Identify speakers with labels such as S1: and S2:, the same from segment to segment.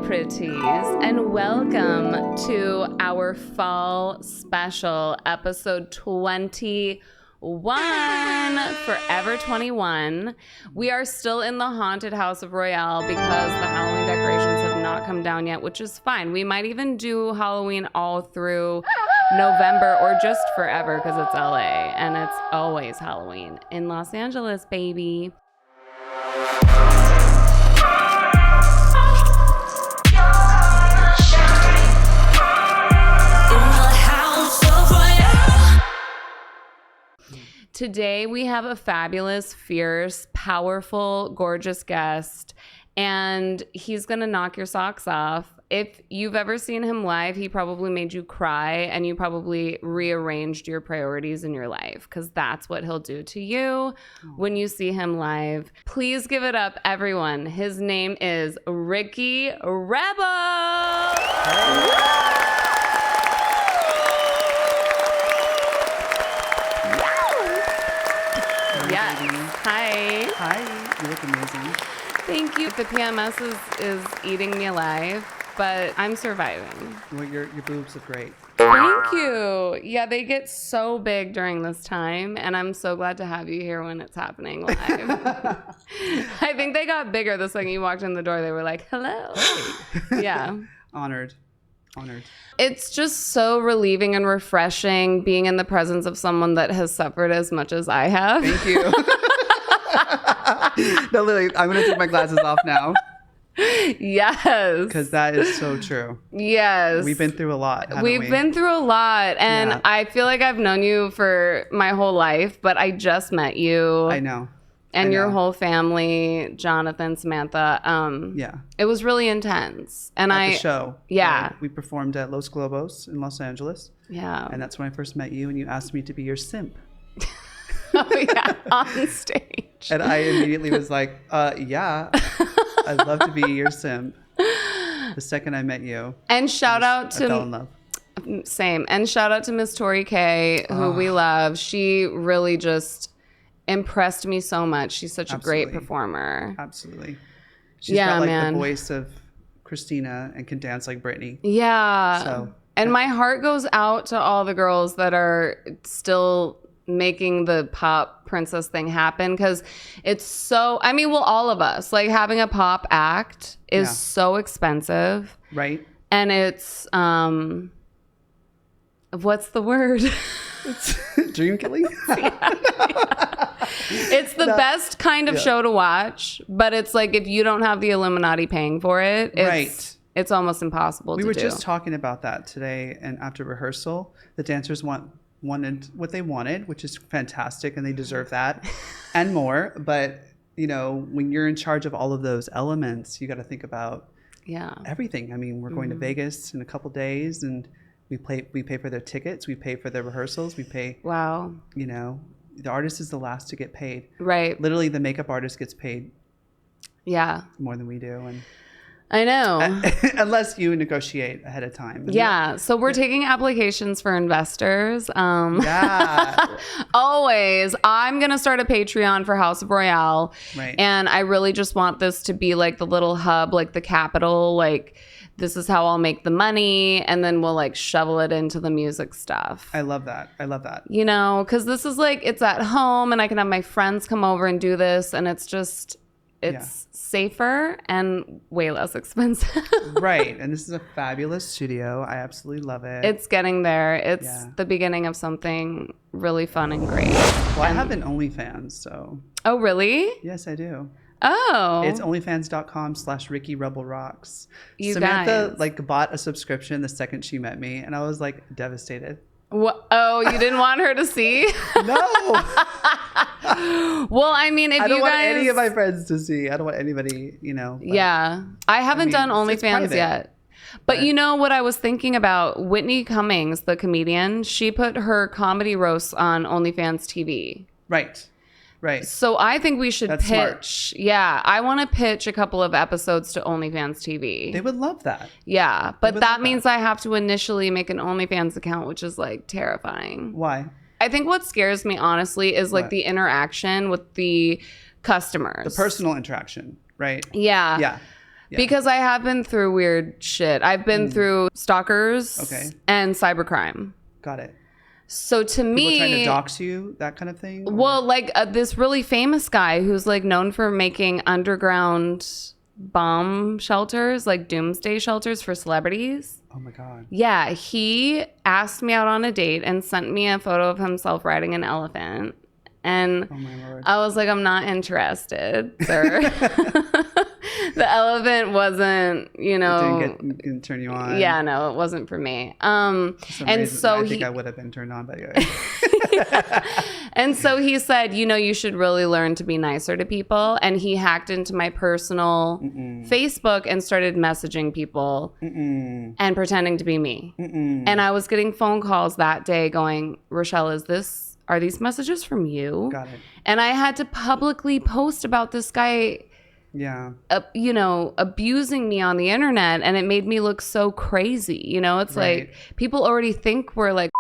S1: pretties, and welcome to our fall special, episode 21, Forever 21. We are still in the haunted house of Royale because the Halloween decorations have not come down yet, which is fine. We might even do Halloween all through November or just forever because it's LA and it's always Halloween in Los Angeles, baby. Today we have a fabulous, fierce, powerful, gorgeous guest, and he's gonna knock your socks off. If you've ever seen him live, he probably made you cry and you probably rearranged your priorities in your life because that's what he'll do to you when you see him live. Please give it up, everyone. His name is Ricky Rebel. Yes. Hi.
S2: Hi. You look amazing.
S1: Thank you. The PMS is eating me alive, but I'm surviving.
S2: Well, your boobs look great.
S1: Thank you. Yeah, they get so big during this time, and I'm so glad to have you here when it's happening live. I think they got bigger the second you walked in the door. They were like, hello. Yeah.
S2: Honored.
S1: It's just so relieving and refreshing being in the presence of someone that has suffered as much as I have.
S2: Thank you. No, literally, I'm going to take my glasses off now.
S1: Yes.
S2: Because that is so true.
S1: Yes.
S2: We've been through a lot, haven't
S1: We've been through a lot. And
S2: Yeah.
S1: I feel like I've known you for my whole life, but I just met you.
S2: I know.
S1: And your whole family, Jonathan, Samantha.
S2: Yeah.
S1: It was really intense. And
S2: At the show.
S1: Yeah.
S2: We performed at Los Globos in Los Angeles.
S1: Yeah.
S2: And that's when I first met you, and you asked me to be your simp.
S1: Oh, yeah. On stage.
S2: And I immediately was like, yeah, I'd love to be your simp. The second I met you.
S1: And shout out to...
S2: I fell in love.
S1: Same. And shout out to Miss Tori K, who we love. She really just impressed me so much. She's such a great performer.
S2: Absolutely. She's got like the voice of Christina and can dance like Britney.
S1: Yeah. And my heart goes out to all the girls that are still making the pop princess thing happen because it's so, I mean, well, all of us, like having a pop act is so expensive.
S2: Right.
S1: And it's, what's the word?
S2: It's dream killing.
S1: It's the best kind of show to watch, but it's like if you don't have the Illuminati paying for it, it's almost impossible to do.
S2: We were just talking about that today, and after rehearsal, the dancers wanted what they wanted, which is fantastic, and they deserve that and more. But you know, when you're in charge of all of those elements, you got to think about everything. I mean, we're going to Vegas in a couple days, and we pay for their tickets, we pay for their rehearsals, we pay.
S1: Wow.
S2: You know, the artist is the last to get paid.
S1: Right.
S2: Literally, the makeup artist gets paid.
S1: Yeah.
S2: More than we do, and
S1: I know.
S2: Unless you negotiate ahead of time.
S1: Yeah. So we're taking applications for investors.
S2: Yeah.
S1: Always. I'm going to start a Patreon for House of Royale.
S2: Right.
S1: And I really just want this to be like the little hub, like the capital, like this is how I'll make the money. And then we'll like shovel it into the music stuff.
S2: I love that.
S1: You know, because this is like, it's at home and I can have my friends come over and do this. And it's just, it's safer and way less expensive.
S2: Right. And this is a fabulous studio. I absolutely love it.
S1: It's getting there. It's the beginning of something really fun and great.
S2: Well, I have an OnlyFans, so.
S1: Oh, really?
S2: Yes, I do.
S1: Oh.
S2: It's onlyfans.com/RickyRebelRocks.
S1: You
S2: Samantha
S1: guys.
S2: like bought a subscription the second she met me, and I was like devastated.
S1: What? Oh, you didn't want her to see?
S2: No.
S1: Well, I mean, if
S2: I don't
S1: you
S2: want
S1: guys...
S2: any of my friends to see. I don't want anybody, you know.
S1: Yeah. I haven't done OnlyFans yet. But you know what I was thinking about? Whitney Cummings, the comedian, she put her comedy roasts on OnlyFans TV.
S2: Right.
S1: So I think we should pitch.
S2: Smart.
S1: Yeah. I want to pitch a couple of episodes to OnlyFans TV.
S2: They would love that.
S1: Yeah. But that means I have to initially make an OnlyFans account, which is like terrifying.
S2: Why?
S1: I think what scares me, honestly, is like the interaction with the customers.
S2: The personal interaction, right?
S1: Yeah. Because I have been through weird shit. I've been through stalkers and cybercrime.
S2: Got it.
S1: So to me,
S2: people trying to dox you, that kind of thing.
S1: Well, like this really famous guy who's like known for making underground bomb shelters, like doomsday shelters for celebrities.
S2: Oh my God.
S1: Yeah, he asked me out on a date and sent me a photo of himself riding an elephant. And
S2: oh my Lord.
S1: I was like, I'm not interested, sir. The elephant wasn't, you know.
S2: It didn't turn you on.
S1: Yeah, no, it wasn't for me.
S2: And so I think I would have been turned on by you.
S1: And so he said, you know, you should really learn to be nicer to people. And he hacked into my personal Facebook and started messaging people and pretending to be me. And I was getting phone calls that day going, Rochelle, are these messages from you?
S2: Got it.
S1: And I had to publicly post about this guy, you know, abusing me on the internet. And it made me look so crazy. You know, it's like people already think we're like,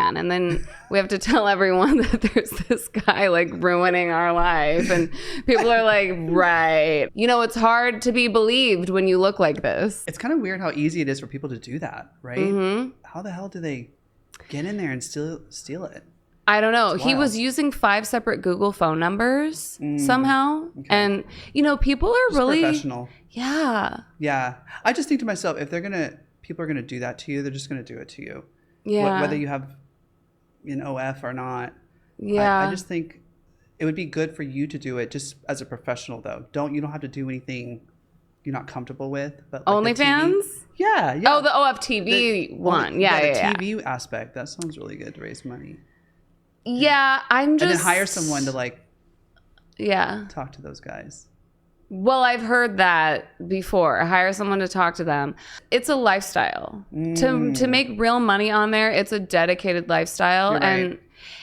S1: and then we have to tell everyone that there's this guy like ruining our life. And people are like, right. You know, it's hard to be believed when you look like this.
S2: It's kind of weird how easy it is for people to do that, right? How the hell do they get in there and steal it?
S1: I don't know. He was using 5 separate Google phone numbers somehow. Okay. And, you know, people are just really
S2: professional.
S1: Yeah.
S2: Yeah. I just think to myself, if people are going to do that to you, they're just going to do it to you.
S1: Yeah.
S2: Whether you have an OF or not.
S1: Yeah.
S2: I just think it would be good for you to do it just as a professional though. You don't have to do anything you're not comfortable with. But like
S1: OnlyFans?
S2: Yeah.
S1: Oh, the OFTV one.
S2: The TV aspect. That sounds really good to raise money.
S1: Yeah, I'm just...
S2: And then hire someone to like... talk to those guys.
S1: Well, I've heard that before. Hire someone to talk to them. It's a lifestyle. To make real money on there, it's a dedicated lifestyle.
S2: You're right.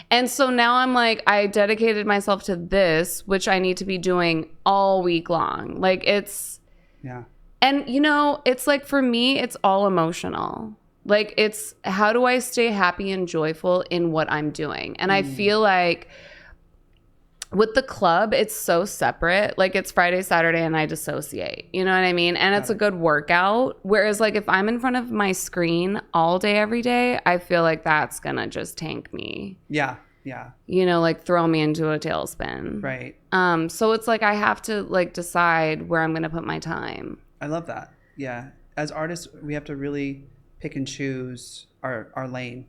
S1: And so now I'm like, I dedicated myself to this, which I need to be doing all week long. Like it's...
S2: Yeah.
S1: And, you know, it's like for me, it's all emotional. Like it's how do I stay happy and joyful in what I'm doing? And I feel like with the club, it's so separate. Like it's Friday, Saturday, and I dissociate. You know what I mean? And it's a good workout. Whereas like if I'm in front of my screen all day, every day, I feel like that's going to just tank me.
S2: Yeah. Yeah.
S1: You know, like throw me into a tailspin.
S2: Right.
S1: So it's like I have to like decide where I'm going to put my time.
S2: I love that. Yeah. As artists, we have to really pick and choose our lane.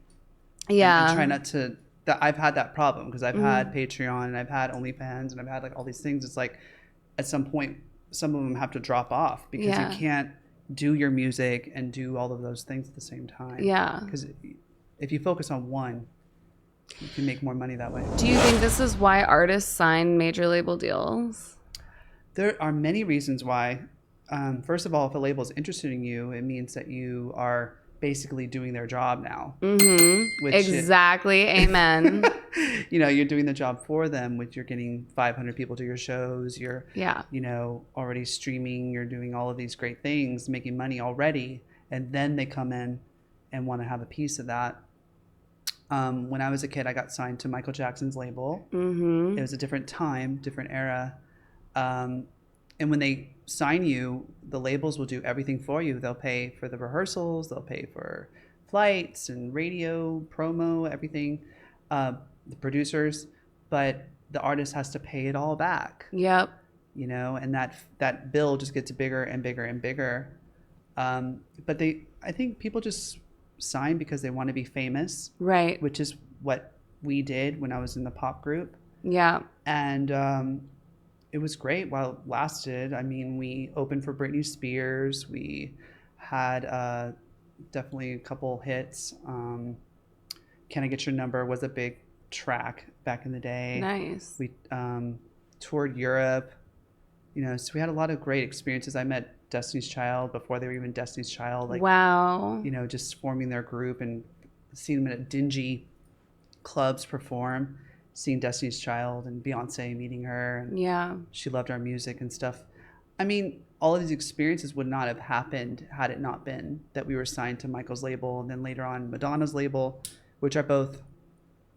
S1: Yeah.
S2: And try not to... I've had that problem because I've had Patreon and I've had OnlyFans and I've had like all these things. It's like at some point, some of them have to drop off because you can't do your music and do all of those things at the same time.
S1: Yeah.
S2: Because if you focus on one, you can make more money that way.
S1: Do you think this is why artists sign major label deals?
S2: There are many reasons why. First of all, if a label is interested in you, it means that you are basically doing their job now.
S1: Exactly. Amen.
S2: You know, you're doing the job for them, which you're getting 500 people to your shows. You're, you know, already streaming. You're doing all of these great things, making money already. And then they come in and want to have a piece of that. When I was a kid, I got signed to Michael Jackson's label. It was a different time, different era. And when they sign you, the labels will do everything for you. They'll pay for the rehearsals, they'll pay for flights and radio, promo, everything, the producers, but the artist has to pay it all back.
S1: Yep.
S2: You know, and that bill just gets bigger and bigger and bigger. But I think people just sign because they want to be famous. Right. Which is what we did when I was in the pop group. Yeah. And it was great while it lasted. I mean, we opened for Britney Spears. We had definitely a couple hits. Can I Get Your Number was a big track back in the day. Nice. We toured Europe. You know, so we had a lot of great experiences. I met Destiny's Child before they were even Destiny's Child. Like, wow. You know, just forming their group and seeing them at dingy clubs perform. Seeing Destiny's Child and Beyonce, meeting her, and she loved our music and stuff. I mean, all of these experiences would not have happened had it not been that we were signed to Michael's label and then later on Madonna's label, which are both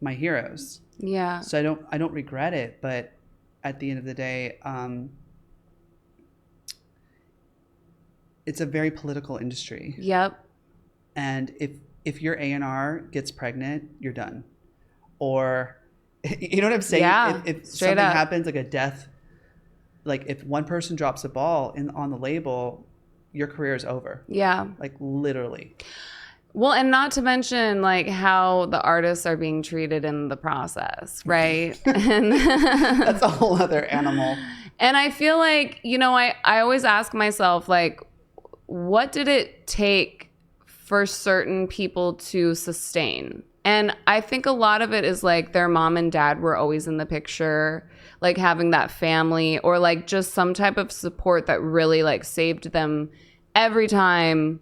S2: my heroes. Yeah. So I don't regret it, but at the end of the day, it's a very political industry.
S1: Yep.
S2: And if your A&R gets pregnant, you're done. Or, you know what I'm saying?
S1: Yeah,
S2: If
S1: straight
S2: something
S1: up.
S2: happens, like a death, like if one person drops a ball on the label, your career is over.
S1: Yeah.
S2: Like literally.
S1: Well, and not to mention like how the artists are being treated in the process, right? And
S2: That's a whole other animal.
S1: And I feel like, you know, I always ask myself, like, what did it take for certain people to sustain? And I think a lot of it is like their mom and dad were always in the picture, like having that family or like just some type of support that really like saved them every time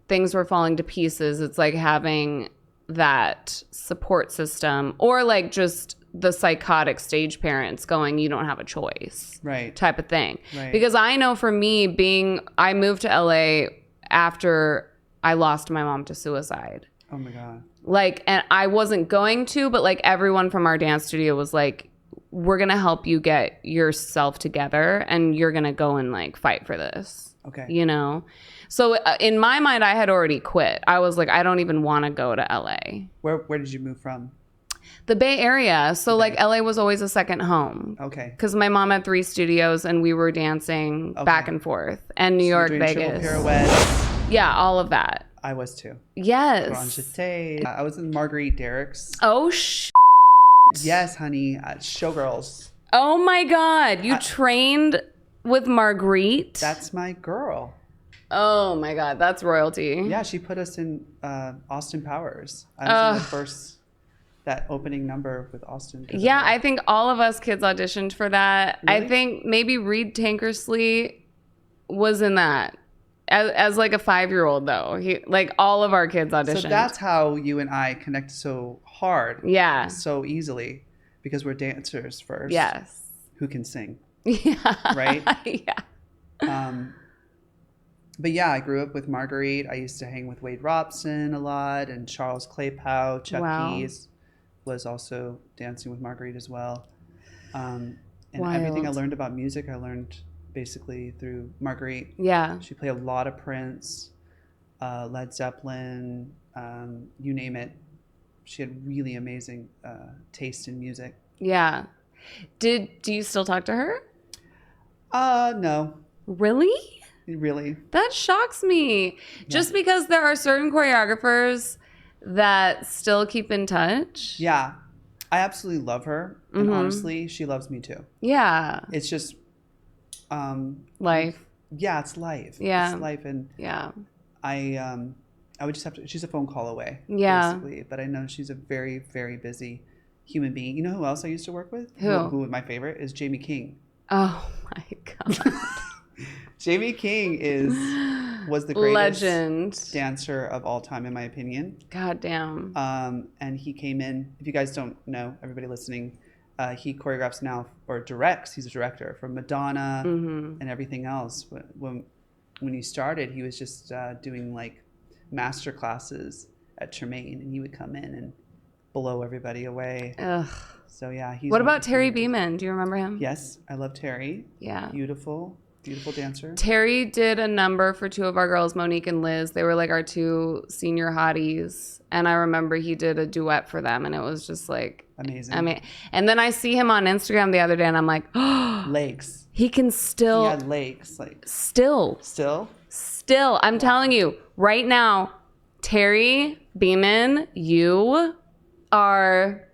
S1: things were falling to pieces. It's like having that support system or like just the psychotic stage parents going, you don't have a choice,
S2: right?
S1: Type of thing.
S2: Right.
S1: Because I know for me, I moved to LA after I lost my mom to suicide.
S2: Oh my God.
S1: Like, and I wasn't going to, but like everyone from our dance studio was like, we're going to help you get yourself together and you're going to go and like fight for this.
S2: Okay.
S1: You know? So in my mind, I had already quit. I was like, I don't even want to go to LA.
S2: Where did you move from?
S1: The Bay Area. So like LA was always a second home.
S2: Okay.
S1: Because my mom had 3 studios and we were dancing back and forth. And New York,
S2: doing
S1: Vegas.
S2: Triple pirouette.
S1: Yeah, all of that.
S2: I was too.
S1: Yes.
S2: Grand Jeté. I was in Marguerite Derrick's.
S1: Oh,
S2: Yes, honey. Showgirls.
S1: Oh my God. You trained with Marguerite?
S2: That's my girl.
S1: Oh my God. That's royalty.
S2: Yeah, she put us in Austin Powers. I was in the first, that opening number with Austin.
S1: Yeah, I think all of us kids auditioned for that.
S2: Really?
S1: I think maybe Reed Tankersley was in that. As like a 5-year-old though. He like all of our kids auditioned.
S2: So that's how you and I connect so hard.
S1: Yeah.
S2: So easily. Because we're dancers first.
S1: Yes.
S2: Who can sing.
S1: Yeah.
S2: Right?
S1: Yeah.
S2: But yeah, I grew up with Marguerite. I used to hang with Wade Robson a lot, and Charles Claypow, Chuck Keys was also dancing with Marguerite as well. And everything I learned about music, I learned basically through Marguerite.
S1: Yeah.
S2: She played a lot of Prince, Led Zeppelin, you name it. She had really amazing taste in music.
S1: Yeah. Do you still talk to her?
S2: No.
S1: Really?
S2: Really?
S1: That shocks me. Just because there are certain choreographers that still keep in touch.
S2: Yeah. I absolutely love her. And honestly, she loves me too.
S1: Yeah.
S2: It's just
S1: life.
S2: Yeah, it's life.
S1: Yeah.
S2: It's life. And
S1: yeah.
S2: I would just have to, she's a phone call away.
S1: Yeah.
S2: Basically. But I know she's a very, very busy human being. You know who else I used to work with?
S1: Who
S2: my favorite is Jamie King.
S1: Oh my God.
S2: Jamie King was the greatest
S1: legend
S2: dancer of all time, in my opinion.
S1: God damn.
S2: And he came in. If you guys don't know, everybody listening, he choreographs now or directs. He's a director for Madonna and everything else. When he started, he was just doing like master classes at Tremaine, and he would come in and blow everybody away.
S1: Ugh.
S2: So yeah,
S1: What about Terry Beeman? Do you remember him?
S2: Yes, I love Terry.
S1: Yeah.
S2: Beautiful dancer.
S1: Terry did a number for 2 of our girls, Monique and Liz. They were like our 2 senior hotties. And I remember he did a duet for them, and it was just like
S2: amazing.
S1: I mean, and then I see him on Instagram the other day, and I'm like, oh,
S2: legs.
S1: He can still.
S2: He had legs, like
S1: still. I'm telling you right now, Terry Beeman, you are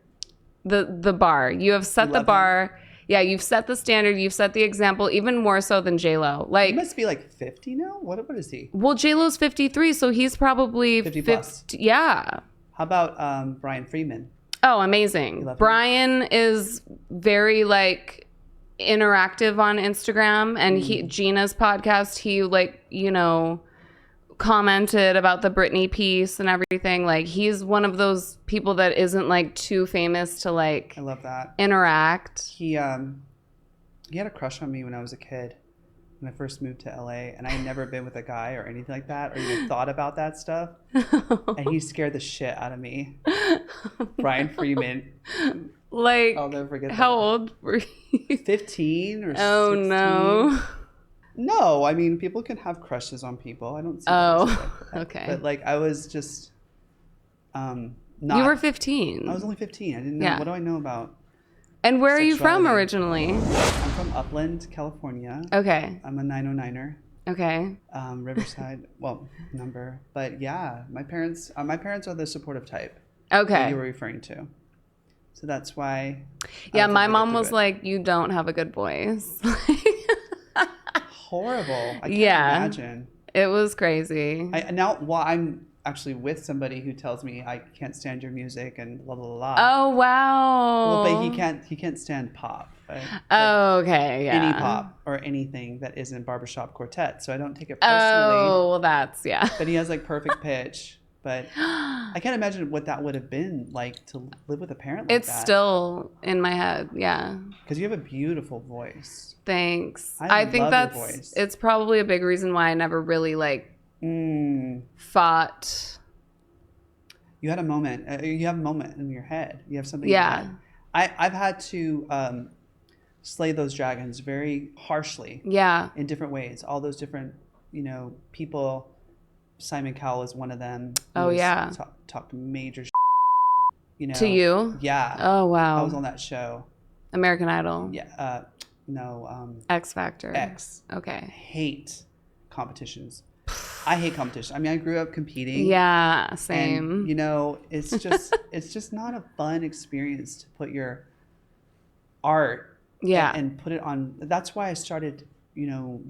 S1: the bar. You have set the bar. Him. Yeah, you've set the standard. You've set the example, even more so than J-Lo. Like,
S2: he must be like 50 now? What is he?
S1: Well, J-Lo's 53, so he's probably
S2: 50 plus.
S1: Yeah.
S2: How about Brian Freeman?
S1: Oh, amazing. Brian is very, like, interactive on Instagram. And Gina's podcast, he, like, you know, commented about the Britney piece and everything. Like, he's one of those people that isn't like too famous to like
S2: I love that
S1: interact.
S2: He had a crush on me when I was a kid, when I first moved to LA, and I had never been with a guy or anything like that or even thought about that stuff. And he scared the shit out of me. Brian Freeman.
S1: Like,
S2: I'll never forget that.
S1: How old were you?
S2: 15 or 16.
S1: Oh no.
S2: No, I mean, people can have crushes on people. I don't see that as a red flag.
S1: Okay.
S2: But like, I was just not.
S1: You were 15.
S2: I was only 15. I didn't know.
S1: Yeah.
S2: What do I know about
S1: And where are you from
S2: sexuality?
S1: originally?
S2: I'm from Upland, California.
S1: Okay.
S2: I'm a 909er.
S1: Okay.
S2: Riverside, well, number. But yeah, my parents are the supportive type
S1: Okay.
S2: that you were referring to. So that's why.
S1: Yeah,
S2: I was
S1: my
S2: able to
S1: mom
S2: get through
S1: was
S2: it.
S1: like, "You don't have a good voice."
S2: Horrible. I can't
S1: Yeah.
S2: imagine.
S1: It was crazy.
S2: I'm actually with somebody who tells me I can't stand your music and blah blah blah.
S1: Oh wow.
S2: Well, but he can't stand pop. Right?
S1: Oh, okay, yeah.
S2: Any pop or anything that isn't barbershop quartet. So I don't take it personally.
S1: Oh, well, that's yeah.
S2: But he has like perfect pitch. But I can't imagine what that would have been like to live with a parent like
S1: It's
S2: that.
S1: still in my head, yeah.
S2: Because you have a beautiful voice.
S1: Thanks.
S2: I
S1: I think
S2: love
S1: that's
S2: your voice.
S1: it's probably a big reason why I never really like fought.
S2: You had a moment. You have a moment in your head. You have something.
S1: Yeah.
S2: In your head. I've had to slay those dragons very harshly.
S1: Yeah.
S2: In different ways. All those different, people. Simon Cowell is one of them.
S1: Oh yeah.
S2: Talked major.
S1: To you?
S2: Yeah.
S1: Oh wow.
S2: I was on that show.
S1: American Idol.
S2: Yeah. No.
S1: X Factor.
S2: X.
S1: Okay.
S2: Hate competitions. I hate competition. I mean, I grew up competing.
S1: Yeah, same.
S2: And, it's just not a fun experience to put your art and put it on. That's why I started,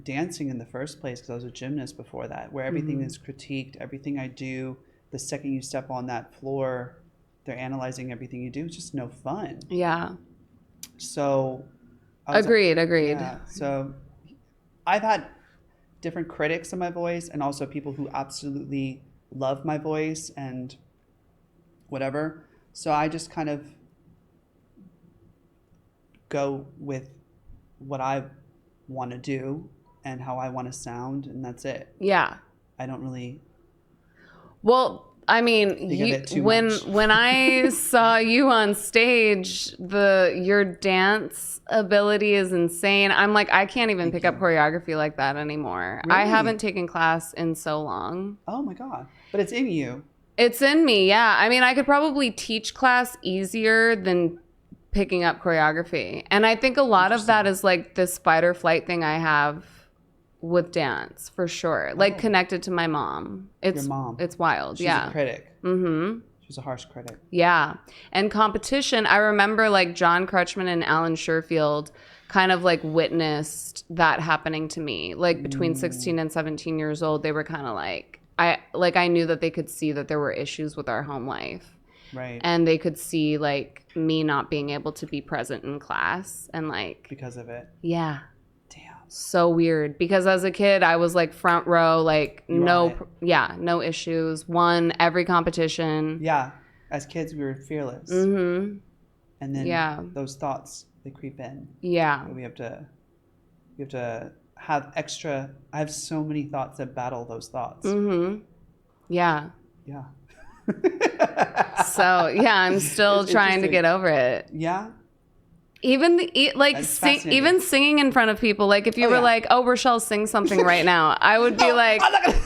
S2: dancing in the first place, because I was a gymnast before that, where everything is critiqued. Everything I do, the second you step on that floor, they're analyzing everything you do. It's just no fun.
S1: Yeah.
S2: So.
S1: Agreed.
S2: Yeah. So I've had different critics of my voice, and also people who absolutely love my voice and whatever. So I just kind of go with what I want to do and how I want to sound, and that's it.
S1: Yeah.
S2: I don't really.
S1: Well, I mean, when I saw you on stage, your dance ability is insane. I'm like, I can't even pick up choreography like that anymore.
S2: Really?
S1: I haven't taken class in so long.
S2: Oh my God. But it's in you.
S1: It's in me, yeah. I mean, I could probably teach class easier than picking up choreography. And I think a lot of that is like this fight or flight thing I have with dance, for sure. Like connected to my mom. Your mom. It's wild.
S2: She's a critic. Mm-hmm. She's a harsh critic.
S1: Yeah. And competition, I remember like John Crutchman and Alan Sherfield kind of like witnessed that happening to me. Like between 16 and 17 years old, they were kind of like, I knew that they could see that there were issues with our home life.
S2: Right.
S1: And they could see like me not being able to be present in class and like.
S2: Because of it.
S1: Yeah.
S2: Damn.
S1: So weird, because as a kid I was like front row, like no issues, won every competition.
S2: Yeah, as kids we were fearless.
S1: Mm-hmm.
S2: And then those thoughts, they creep in.
S1: Yeah.
S2: We have to have extra. I have so many thoughts that battle those thoughts.
S1: Mm-hmm. Yeah.
S2: Yeah.
S1: So yeah, I'm still trying to get over it.
S2: Yeah.
S1: Even even singing in front of people, like if you were like, "Oh, Rochelle, sing something right now," I would be like,
S2: I'm not gonna...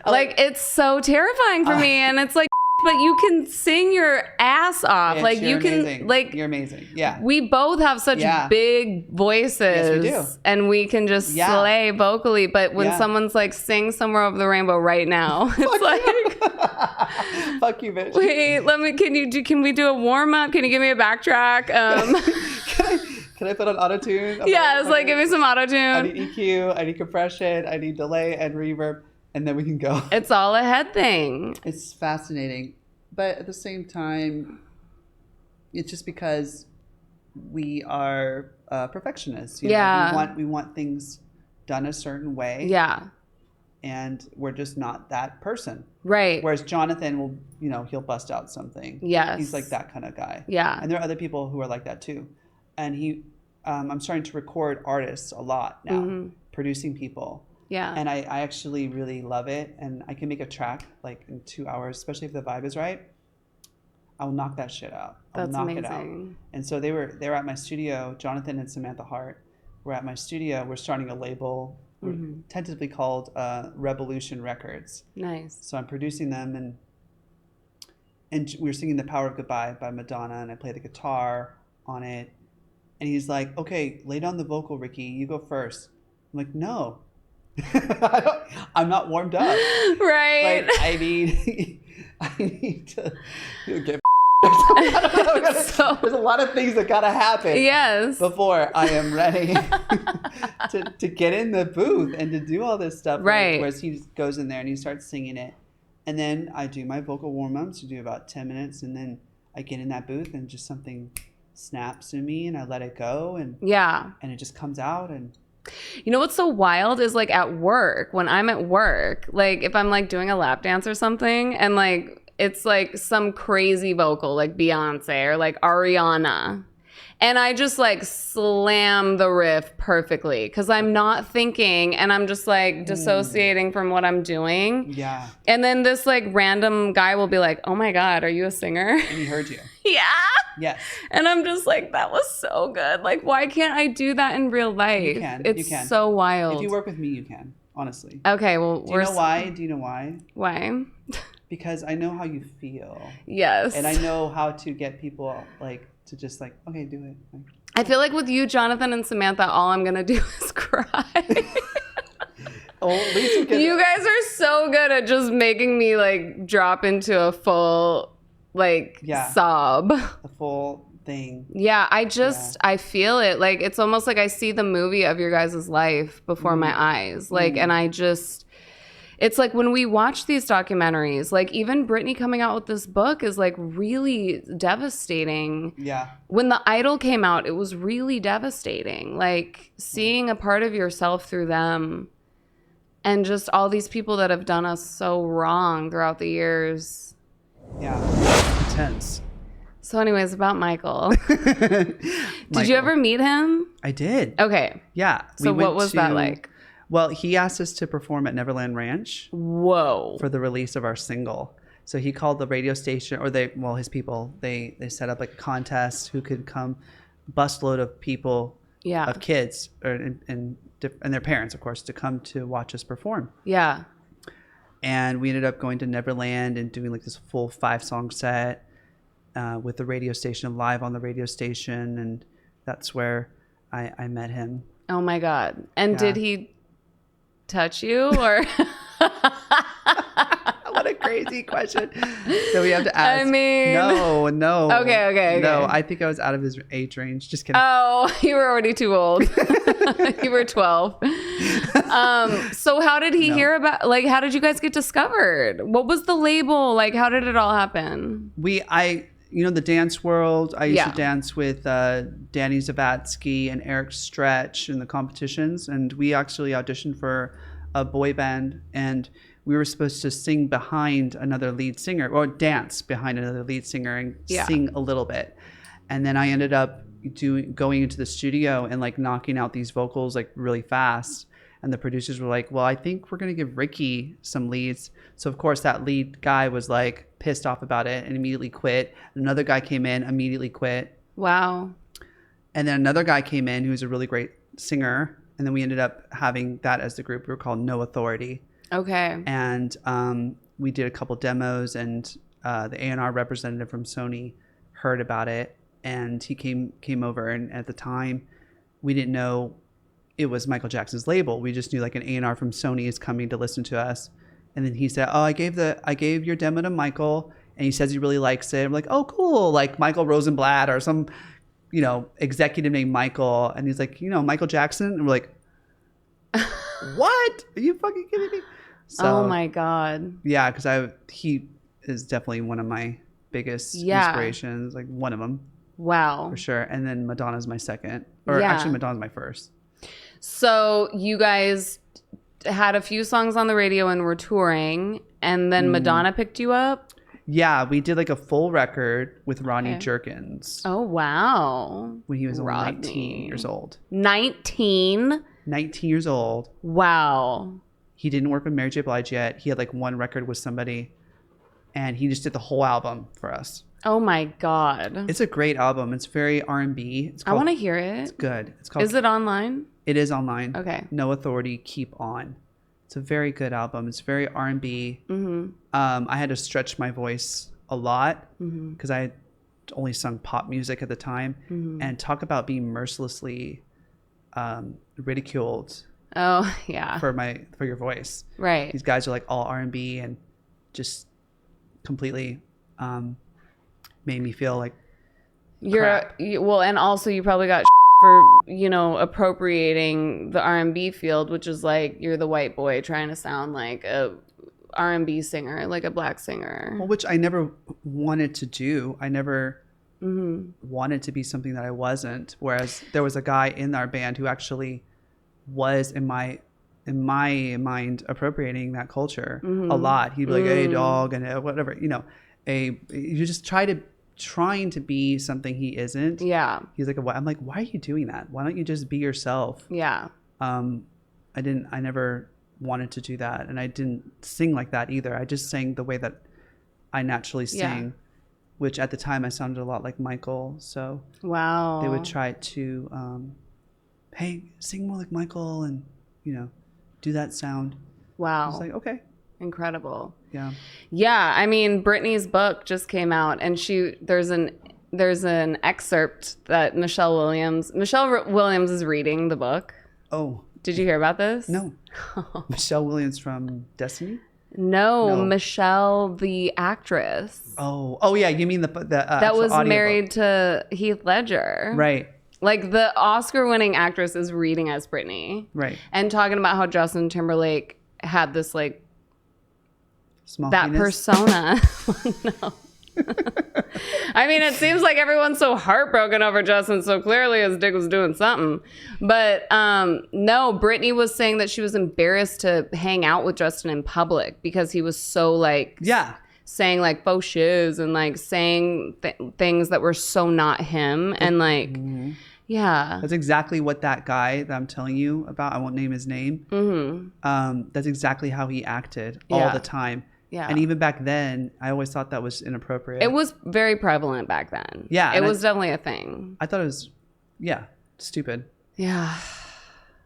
S1: like it's so terrifying for me, and it's like, but you can sing your ass off, like you can,
S2: amazing.
S1: like
S2: you're amazing. Yeah,
S1: we both have such big voices,
S2: yes, we do.
S1: And we can just slay vocally. But when someone's like, "Sing Somewhere Over the Rainbow right now," it's like.
S2: Fuck you, bitch.
S1: Wait, can we do a warm up? Can you give me a backtrack?
S2: Can I put on auto-tune?
S1: Yeah, it's like, give me some auto-tune.
S2: I need EQ, I need compression, I need delay and reverb, and then we can go.
S1: It's all a head thing.
S2: It's fascinating. But at the same time, it's just because we are perfectionists. You know? We want things done a certain way.
S1: Yeah.
S2: And we're just not that person.
S1: Right.
S2: Whereas Jonathan will, he'll bust out something.
S1: Yes.
S2: He's like that kind of guy.
S1: Yeah.
S2: And there are other people who are like that too. And I'm starting to record artists a lot now, producing people.
S1: Yeah.
S2: And I actually really love it. And I can make a track like in 2 hours, especially if the vibe is right. I'll knock that shit out. I'll knock it out. And so they were at my studio, Jonathan and Samantha Hart we're at my studio. We're starting a label, tentatively called Revolution Records.
S1: Nice.
S2: So I'm producing them, and we were singing "The Power of Goodbye" by Madonna, and I play the guitar on it. And he's like, "Okay, lay down the vocal, Ricky. You go first." I'm like, "No, I'm not warmed up.
S1: Right.
S2: Like, I need to get." There's a lot of things that gotta happen.
S1: Yes.
S2: Before I am ready to get in the booth and to do all this stuff.
S1: Right.
S2: Whereas he goes in there and he starts singing it, and then I do my vocal warm-ups. I do about 10 minutes, and then I get in that booth and just something snaps in me, and I let it go, and it just comes out. And
S1: you know what's so wild is like at work, when I'm at work, like if I'm like doing a lap dance or something, and like it's like some crazy vocal like Beyonce or like Ariana, and I just like slam the riff perfectly because I'm not thinking, and I'm just like dissociating from what I'm doing.
S2: Yeah.
S1: And then this like random guy will be like, "Oh my God, are you a singer?"
S2: And he heard you.
S1: Yeah.
S2: Yes.
S1: And I'm just like, that was so good. Like, why can't I do that in real life?
S2: You can.
S1: It's
S2: you can.
S1: so wild.
S2: If you work with me, you can. Honestly.
S1: Okay, well,
S2: Do you know why? Do you know why?
S1: Why?
S2: Because I know how you feel.
S1: Yes.
S2: And I know how to get people like to just like, okay, do it. Like,
S1: I feel like with you, Jonathan and Samantha, all I'm gonna do is cry.
S2: oh, at least
S1: you guys are so good at just making me like drop into a full like sob.
S2: The full thing.
S1: Yeah, I feel it. Like it's almost like I see the movie of your guys' life before my eyes. Like, and it's like when we watch these documentaries, like even Britney coming out with this book is like really devastating.
S2: Yeah.
S1: When The Idol came out, it was really devastating. Like seeing a part of yourself through them and just all these people that have done us so wrong throughout the years.
S2: Yeah. Intense.
S1: So anyways, about Michael. Did you ever meet him?
S2: I did.
S1: Okay.
S2: Yeah.
S1: So what was that like?
S2: Well, he asked us to perform at Neverland Ranch.
S1: Whoa.
S2: For the release of our single. So he called the radio station, or his people, they set up like a contest who could come, busload of people, of kids, and their parents, of course, to come to watch us perform.
S1: Yeah.
S2: And we ended up going to Neverland and doing like this full 5-song set with the radio station, live on the radio station. And that's where I met him.
S1: Oh my God. And did he touch you or?
S2: What a crazy question that we have to ask.
S1: I mean,
S2: no.
S1: Okay.
S2: No, I think I was out of his age range. Just kidding.
S1: Oh, you were already too old. You were 12. So how did he hear about, like, how did you guys get discovered? What was the label? Like, how did it all happen?
S2: The dance world, I used to dance with Danny Zavatsky and Eric Stretch in the competitions. And we actually auditioned for a boy band, and we were supposed to sing behind another lead singer, or dance behind another lead singer and sing a little bit. And then I ended up going into the studio and like knocking out these vocals like really fast. And the producers were like, well, I think we're going to give Ricky some leads. So of course that lead guy was like pissed off about it and immediately quit. Another guy came in, immediately quit.
S1: Wow.
S2: And then another guy came in who was a really great singer. And then we ended up having that as the group. We were called No Authority. Okay. And we did a couple demos, and the A&R representative from Sony heard about it, and he came over. And at the time, we didn't know it was Michael Jackson's label. We just knew like an A&R from Sony is coming to listen to us. And then he said, "Oh, I gave your demo to Michael, and he says he really likes it." I'm like, "Oh, cool!" Like Michael Rosenblatt or some, executive named Michael. And he's like, "Michael Jackson," and we're like, "What? Are you fucking kidding me?" So,
S1: oh my God.
S2: Yeah, because he is definitely one of my biggest inspirations, like one of them.
S1: Wow.
S2: For sure. And then Madonna's my second, or actually Madonna's my first.
S1: So you guys had a few songs on the radio and were touring, and then Madonna picked you up?
S2: Yeah, we did like a full record with Rodney Jerkins.
S1: Oh, wow.
S2: When he was only 19 years old.
S1: 19
S2: years old.
S1: Wow.
S2: He didn't work with Mary J. Blige yet. He had like one record with somebody, and he just did the whole album for us.
S1: Oh my God.
S2: It's a great album. It's very R&B.
S1: I want to hear it.
S2: It's good. It's called.
S1: Is it online?
S2: It is online.
S1: Okay.
S2: No Authority, Keep On. It's a very good album. It's very R&B.
S1: Mm-hmm.
S2: I had to stretch my voice a lot because I had only sung pop music at the time. And talk about being mercilessly ridiculed.
S1: Oh yeah.
S2: For your voice.
S1: Right.
S2: These guys are like all R&B and just completely made me feel like
S1: well, and also you probably got for, you know, appropriating the R&B field, which is like you're the white boy trying to sound like a R&B singer, like a black singer.
S2: Well, which I never wanted to do. I never wanted to be something that I wasn't. Whereas there was a guy in our band who actually was in my mind appropriating that culture a lot. He'd be like, "Hey, dog," and whatever, you know. You just trying to be something he isn't.
S1: Yeah.
S2: He's like, I'm like, why are you doing that? Why don't you just be yourself?
S1: Yeah.
S2: I never wanted to do that. And I didn't sing like that either. I just sang the way that I naturally sing, which at the time I sounded a lot like Michael. So
S1: wow.
S2: They would try to, hey, sing more like Michael and, you know, do that sound.
S1: Wow.
S2: I was like, okay.
S1: Incredible.
S2: Yeah.
S1: Yeah. I mean, Britney's book just came out, and there's an excerpt that Michelle Williams is reading the book.
S2: Oh.
S1: Did you hear about this?
S2: No. Michelle Williams from Destiny?
S1: No, Michelle, the actress.
S2: Oh yeah. You mean the
S1: that was married to Heath Ledger,
S2: right?
S1: Like the Oscar-winning actress is reading as Britney,
S2: right? And
S1: talking about how Justin Timberlake had this like
S2: small
S1: that
S2: penis?
S1: persona. No. I mean, it seems like everyone's so heartbroken over Justin, so clearly his dick was doing something. But no, Britney was saying that she was embarrassed to hang out with Justin in public because he was so like saying like faux shoes and like saying things that were so not him and like yeah.
S2: That's exactly what that guy that I'm telling you about, I won't name his name. That's exactly how he acted all the time. Yeah. And even back then, I always thought that was inappropriate.
S1: It was very prevalent back then. Yeah. It was definitely a thing.
S2: I thought it was, stupid.
S1: Yeah.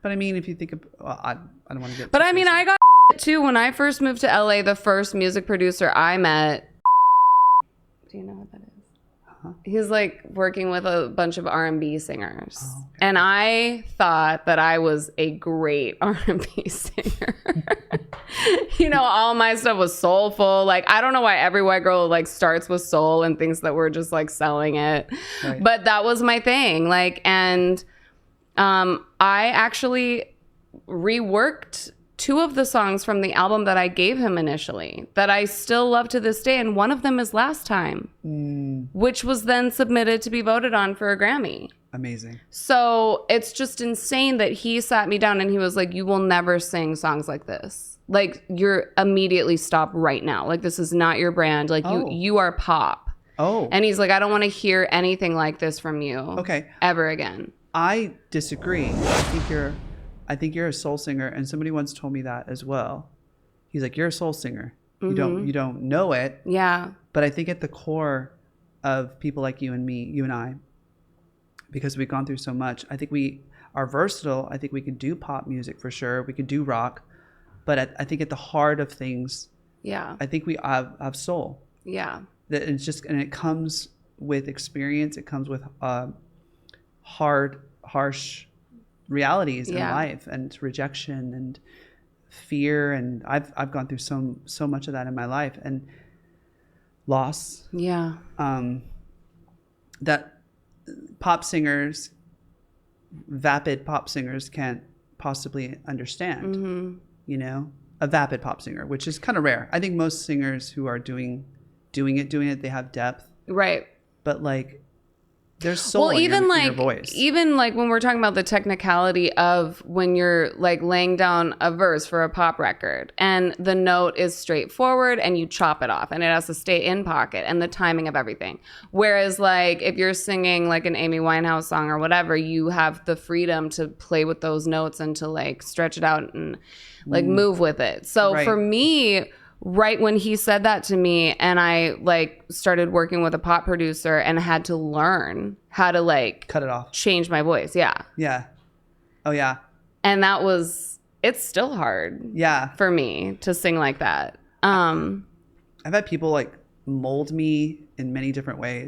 S2: But I mean, if you think of, I don't want to get.
S1: But I mean, I got too when I first moved to LA. The first music producer I met. Do you know what that is? He's like working with a bunch of R&B singers. Oh, okay. And I thought that I was a great R&B singer. You know, all my stuff was soulful. Like, I don't know why every white girl like starts with soul and thinks that we're just like selling it. Right. But that was my thing. Like, and I actually reworked 2 of the songs from the album that I gave him initially that I still love to this day. And one of them is Last Time, which was then submitted to be voted on for a Grammy.
S2: Amazing.
S1: So it's just insane that he sat me down and he was like, you will never sing songs like this. Like, you're immediately stop right now. Like, this is not your brand. Like, you are pop. Oh. And he's like, I don't want to hear anything like this from you. Ever again.
S2: I disagree. I think you're a soul singer, and somebody once told me that as well. He's like, you're a soul singer. You don't know it. Yeah. But I think at the core of people like you and me, you and I, because we've gone through so much, I think we are versatile. I think we can do pop music for sure. We can do rock. But I think at the heart of things, I think we have soul. Yeah. That it's just, and it comes with experience. It comes with harsh realities in life and rejection and fear, and I've gone through so much of that in my life, and loss. Yeah. That pop singers, vapid pop singers can't possibly understand. You know, a vapid pop singer, which is kind of rare. I think most singers who are doing it, they have depth. Right. But like, there's soul in your voice. Even like when we're talking about the technicality of when you're like laying down a verse for a pop record and the note is straightforward and you chop it off and it has to stay in pocket and the timing of everything. Whereas like if you're singing like an Amy Winehouse song or whatever, you have the freedom to play with those notes and to like stretch it out and like move with it. So for me,
S1: right when he said that to me, and I like started working with a pop producer and had to learn how to like
S2: cut it off,
S1: change my voice. Yeah.
S2: Yeah. Oh yeah.
S1: And it's still hard.
S2: Yeah.
S1: For me to sing like that.
S2: I've had people like mold me in many different ways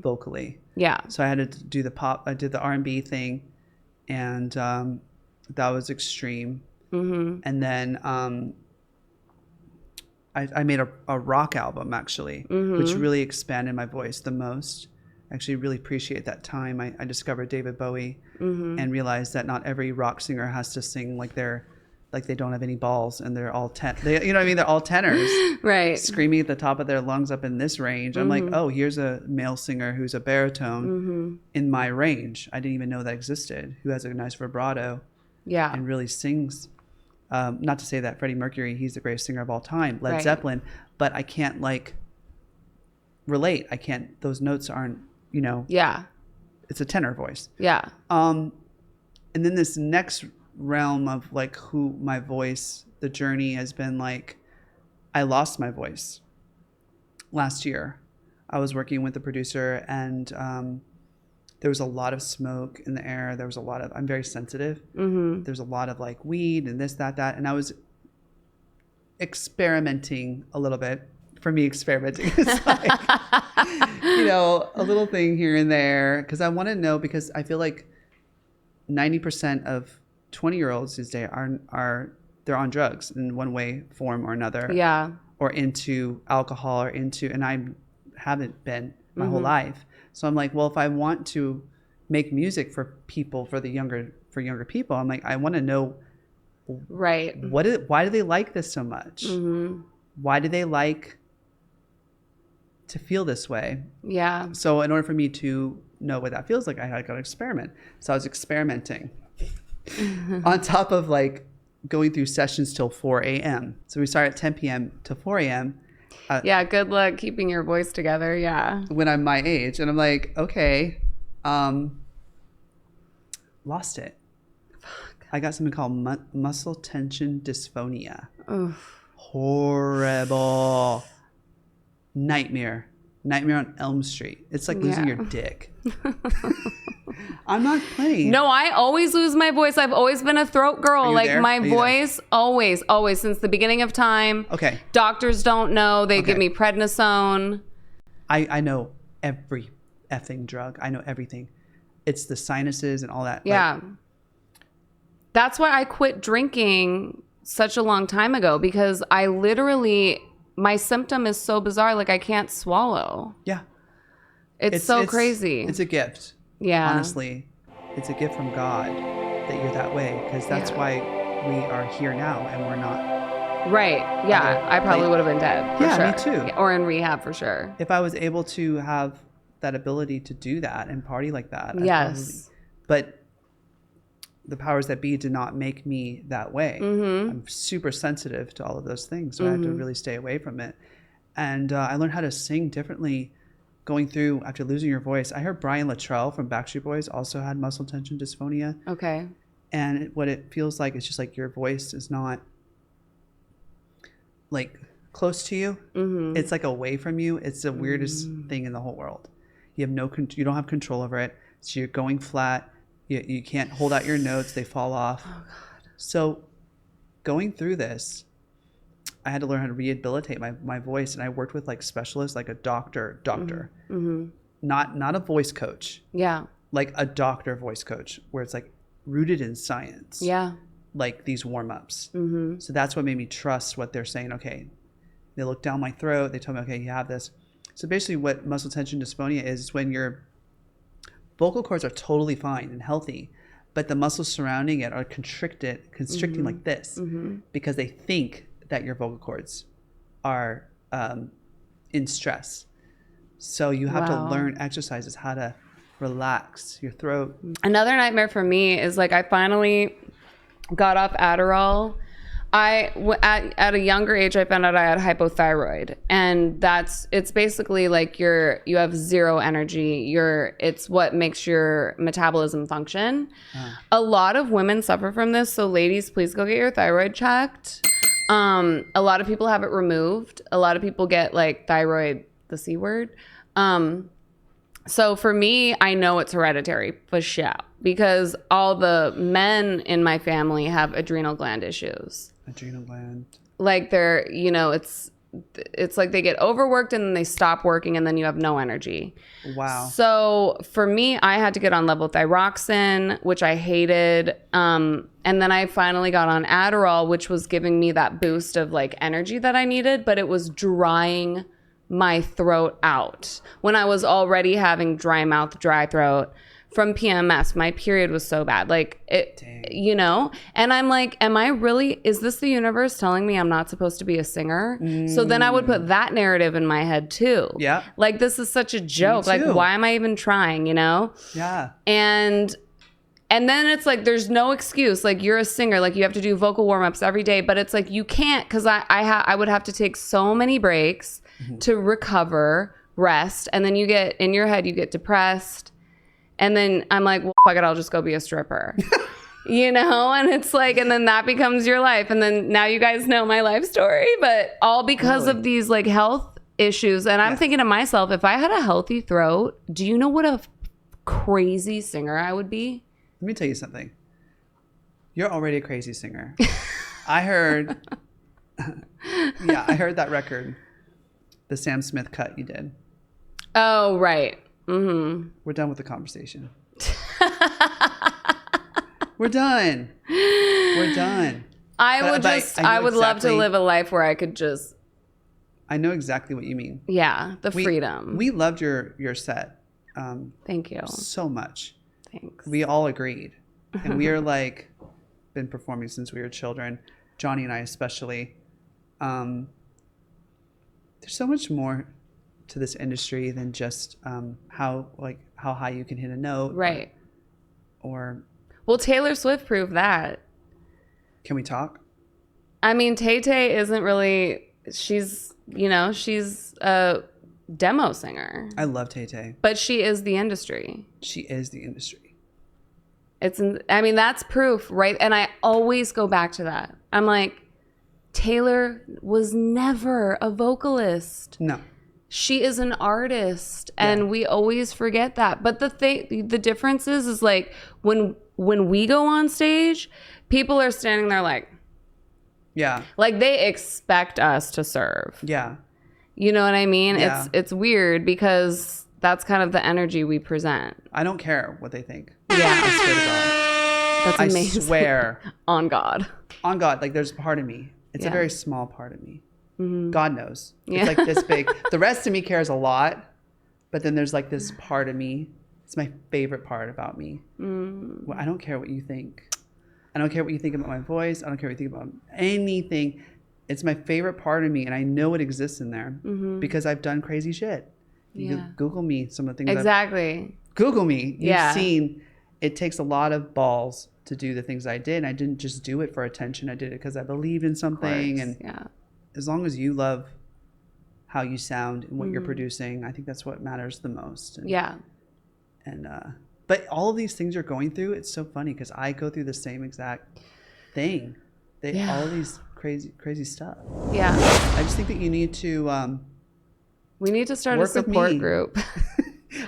S2: vocally.
S1: Yeah.
S2: So I had to do the pop. I did the R&B thing, and that was extreme. And then I made a rock album actually, which really expanded my voice the most. I actually really appreciate that time. I discovered David Bowie and realized that not every rock singer has to sing like they don't have any balls and they're all you know what I mean? They're all tenors,
S1: right?
S2: Screaming at the top of their lungs up in this range. I'm like, oh, here's a male singer who's a baritone in my range. I didn't even know that existed. Who has a nice vibrato, and really sings. Not to say that Freddie Mercury, he's the greatest singer of all time, Led Zeppelin, but I can't like relate. I can't. Those notes aren't. Yeah. It's a tenor voice.
S1: Yeah.
S2: And then this next realm of like who my voice, the journey has been like, I lost my voice last year. I was working with a producer, and there was a lot of smoke in the air. There was a lot of, I'm very sensitive. There's a lot of like weed and this, that. And I was experimenting a little bit. For me, experimenting is like, a little thing here and there. Because I want to know, because I feel like 90% of 20-year-olds these days they're on drugs in one way, form, or another.
S1: Yeah.
S2: Or into alcohol, and I haven't been my whole life. So I'm like, well, if I want to make music for people, for younger people, I'm like, I want to know,
S1: right?
S2: Why do they like this so much? Why do they like to feel this way? Yeah. So in order for me to know what that feels like, I got to experiment. So I was experimenting on top of like going through sessions till 4 a.m. So we start at 10 p.m. till 4 a.m.
S1: Yeah, good luck keeping your voice together. Yeah.
S2: When I'm my age, and I'm like, okay, lost it. Fuck. I got something called muscle tension dysphonia. Oof. Horrible. Nightmare on Elm Street. It's like losing your dick. I'm not playing.
S1: No, I always lose my voice. I've always been a throat girl. Like
S2: there?
S1: my voice, always, since the beginning of time.
S2: Okay.
S1: Doctors don't know. They give me prednisone.
S2: I know every effing drug. I know everything. It's the sinuses and all that.
S1: Yeah.
S2: Like,
S1: that's why I quit drinking such a long time ago, because I literally, my symptom is so bizarre. Like I can't swallow. Yeah. It's so crazy.
S2: It's a gift. Yeah. Honestly, it's a gift from God that you're that way, because that's why we are here now and we're not.
S1: Right. Yeah. I probably would have been dead. For sure.
S2: Me too.
S1: Or in rehab for sure.
S2: If I was able to have that ability to do that and party like that.
S1: Yes.
S2: But the powers that be did not make me that way. I'm super sensitive to all of those things. So I had to really stay away from it. And I learned how to sing differently going through after losing your voice. I heard Brian Luttrell from Backstreet Boys also had muscle tension dysphonia. Okay. And what it feels like is just like your voice is not like close to you. It's like away from you. It's the weirdest thing in the whole world. You have you don't have control over it. So you're going flat. You can't hold out your notes. They fall off. Oh, God. So going through this, I had to learn how to rehabilitate my voice. And I worked with like specialists, like a doctor, not a voice coach. Yeah. Like a doctor voice coach, where it's like rooted in science. Yeah. Like these warm-ups. So that's what made me trust what they're saying. Okay. They look down my throat. They told me, okay, you have this. So basically what muscle tension dysphonia is when your vocal cords are totally fine and healthy, but the muscles surrounding it are constricting like this, because they think that your vocal cords are in stress. So you have to learn exercises, how to relax your throat.
S1: Another nightmare for me is like I finally got off Adderall. At a younger age, I found out I had hypothyroid, and it's basically like you have zero energy. It's what makes your metabolism function. A lot of women suffer from this, so ladies, please go get your thyroid checked. A lot of people have it removed. A lot of people get like thyroid, the C word. So for me, I know it's hereditary for sure because all the men in my family have adrenal gland issues.
S2: Adrenal gland.
S1: Like they're, it's like they get overworked and then they stop working and then you have no energy.
S2: Wow.
S1: So for me, I had to get on levothyroxine, which I hated. And then I finally got on Adderall, which was giving me that boost of like energy that I needed, but it was drying my throat out when I was already having dry mouth, dry throat from PMS. My period was so bad. Like it,
S2: Dang.
S1: and I'm like, is this the universe telling me I'm not supposed to be a singer? So then I would put that narrative in my head too.
S2: Yeah.
S1: Like this is such a joke. Like why am I even trying,
S2: Yeah.
S1: And then it's like, there's no excuse. Like you're a singer, like you have to do vocal warm-ups every day, but it's like, you can't, cause I would have to take so many breaks to recover, rest. And then you get in your head, you get depressed. And then I'm like, well, fuck it, I'll just go be a stripper. And it's like, and then that becomes your life. And then now you guys know my life story, but all because of these like health issues. And I'm thinking to myself, if I had a healthy throat, do you know what a crazy singer I would be?
S2: Let me tell you something. You're already a crazy singer. I heard that record, the Sam Smith cut you did.
S1: Oh, right. Mm-hmm.
S2: We're done with the conversation. We're done. We're done.
S1: I would love to live a life where I could just.
S2: I know exactly what you mean.
S1: Yeah, freedom.
S2: We loved your set.
S1: Thank you.
S2: So much.
S1: Thanks.
S2: We all agreed. And we are like, been performing since we were children. Johnny and I especially. There's so much more to this industry than just how high you can hit a note.
S1: Right.
S2: Or
S1: well, Taylor Swift proved that.
S2: Can we talk?
S1: I mean, Tay-Tay isn't really, she's a demo singer.
S2: I love Tay-Tay.
S1: But she is the industry.
S2: She is the industry.
S1: That's proof, right? And I always go back to that. I'm like, Taylor was never a vocalist.
S2: No.
S1: She is an artist, and we always forget that. But the difference is like when we go on stage, people are standing there like, like they expect us to serve.
S2: Yeah.
S1: You know what I mean?
S2: Yeah.
S1: It's weird because that's kind of the energy we present.
S2: I don't care what they think.
S1: Yeah.
S2: I swear to God.
S1: That's amazing.
S2: I swear.
S1: On God.
S2: On God. Like there's a part of me. It's a very small part of me.
S1: Mm-hmm.
S2: God knows. It's like this big. The rest of me cares a lot, but then there's like this part of me. It's my favorite part about me. Well, I don't care what you think. I don't care what you think about my voice. I don't care what you think about anything. It's my favorite part of me, and I know it exists in there because I've done crazy shit. You can Google me, some of the things.
S1: Exactly.
S2: Google me. You've seen. It takes a lot of balls to do the things I did. And I didn't just do it for attention. I did it because I believed in something. And as long as you love how you sound and what you're producing, I think that's what matters the most. And, but all of these things you're going through, it's so funny because I go through the same exact thing. All of these crazy stuff. Yeah. I just think that you need to
S1: we need to start a support group.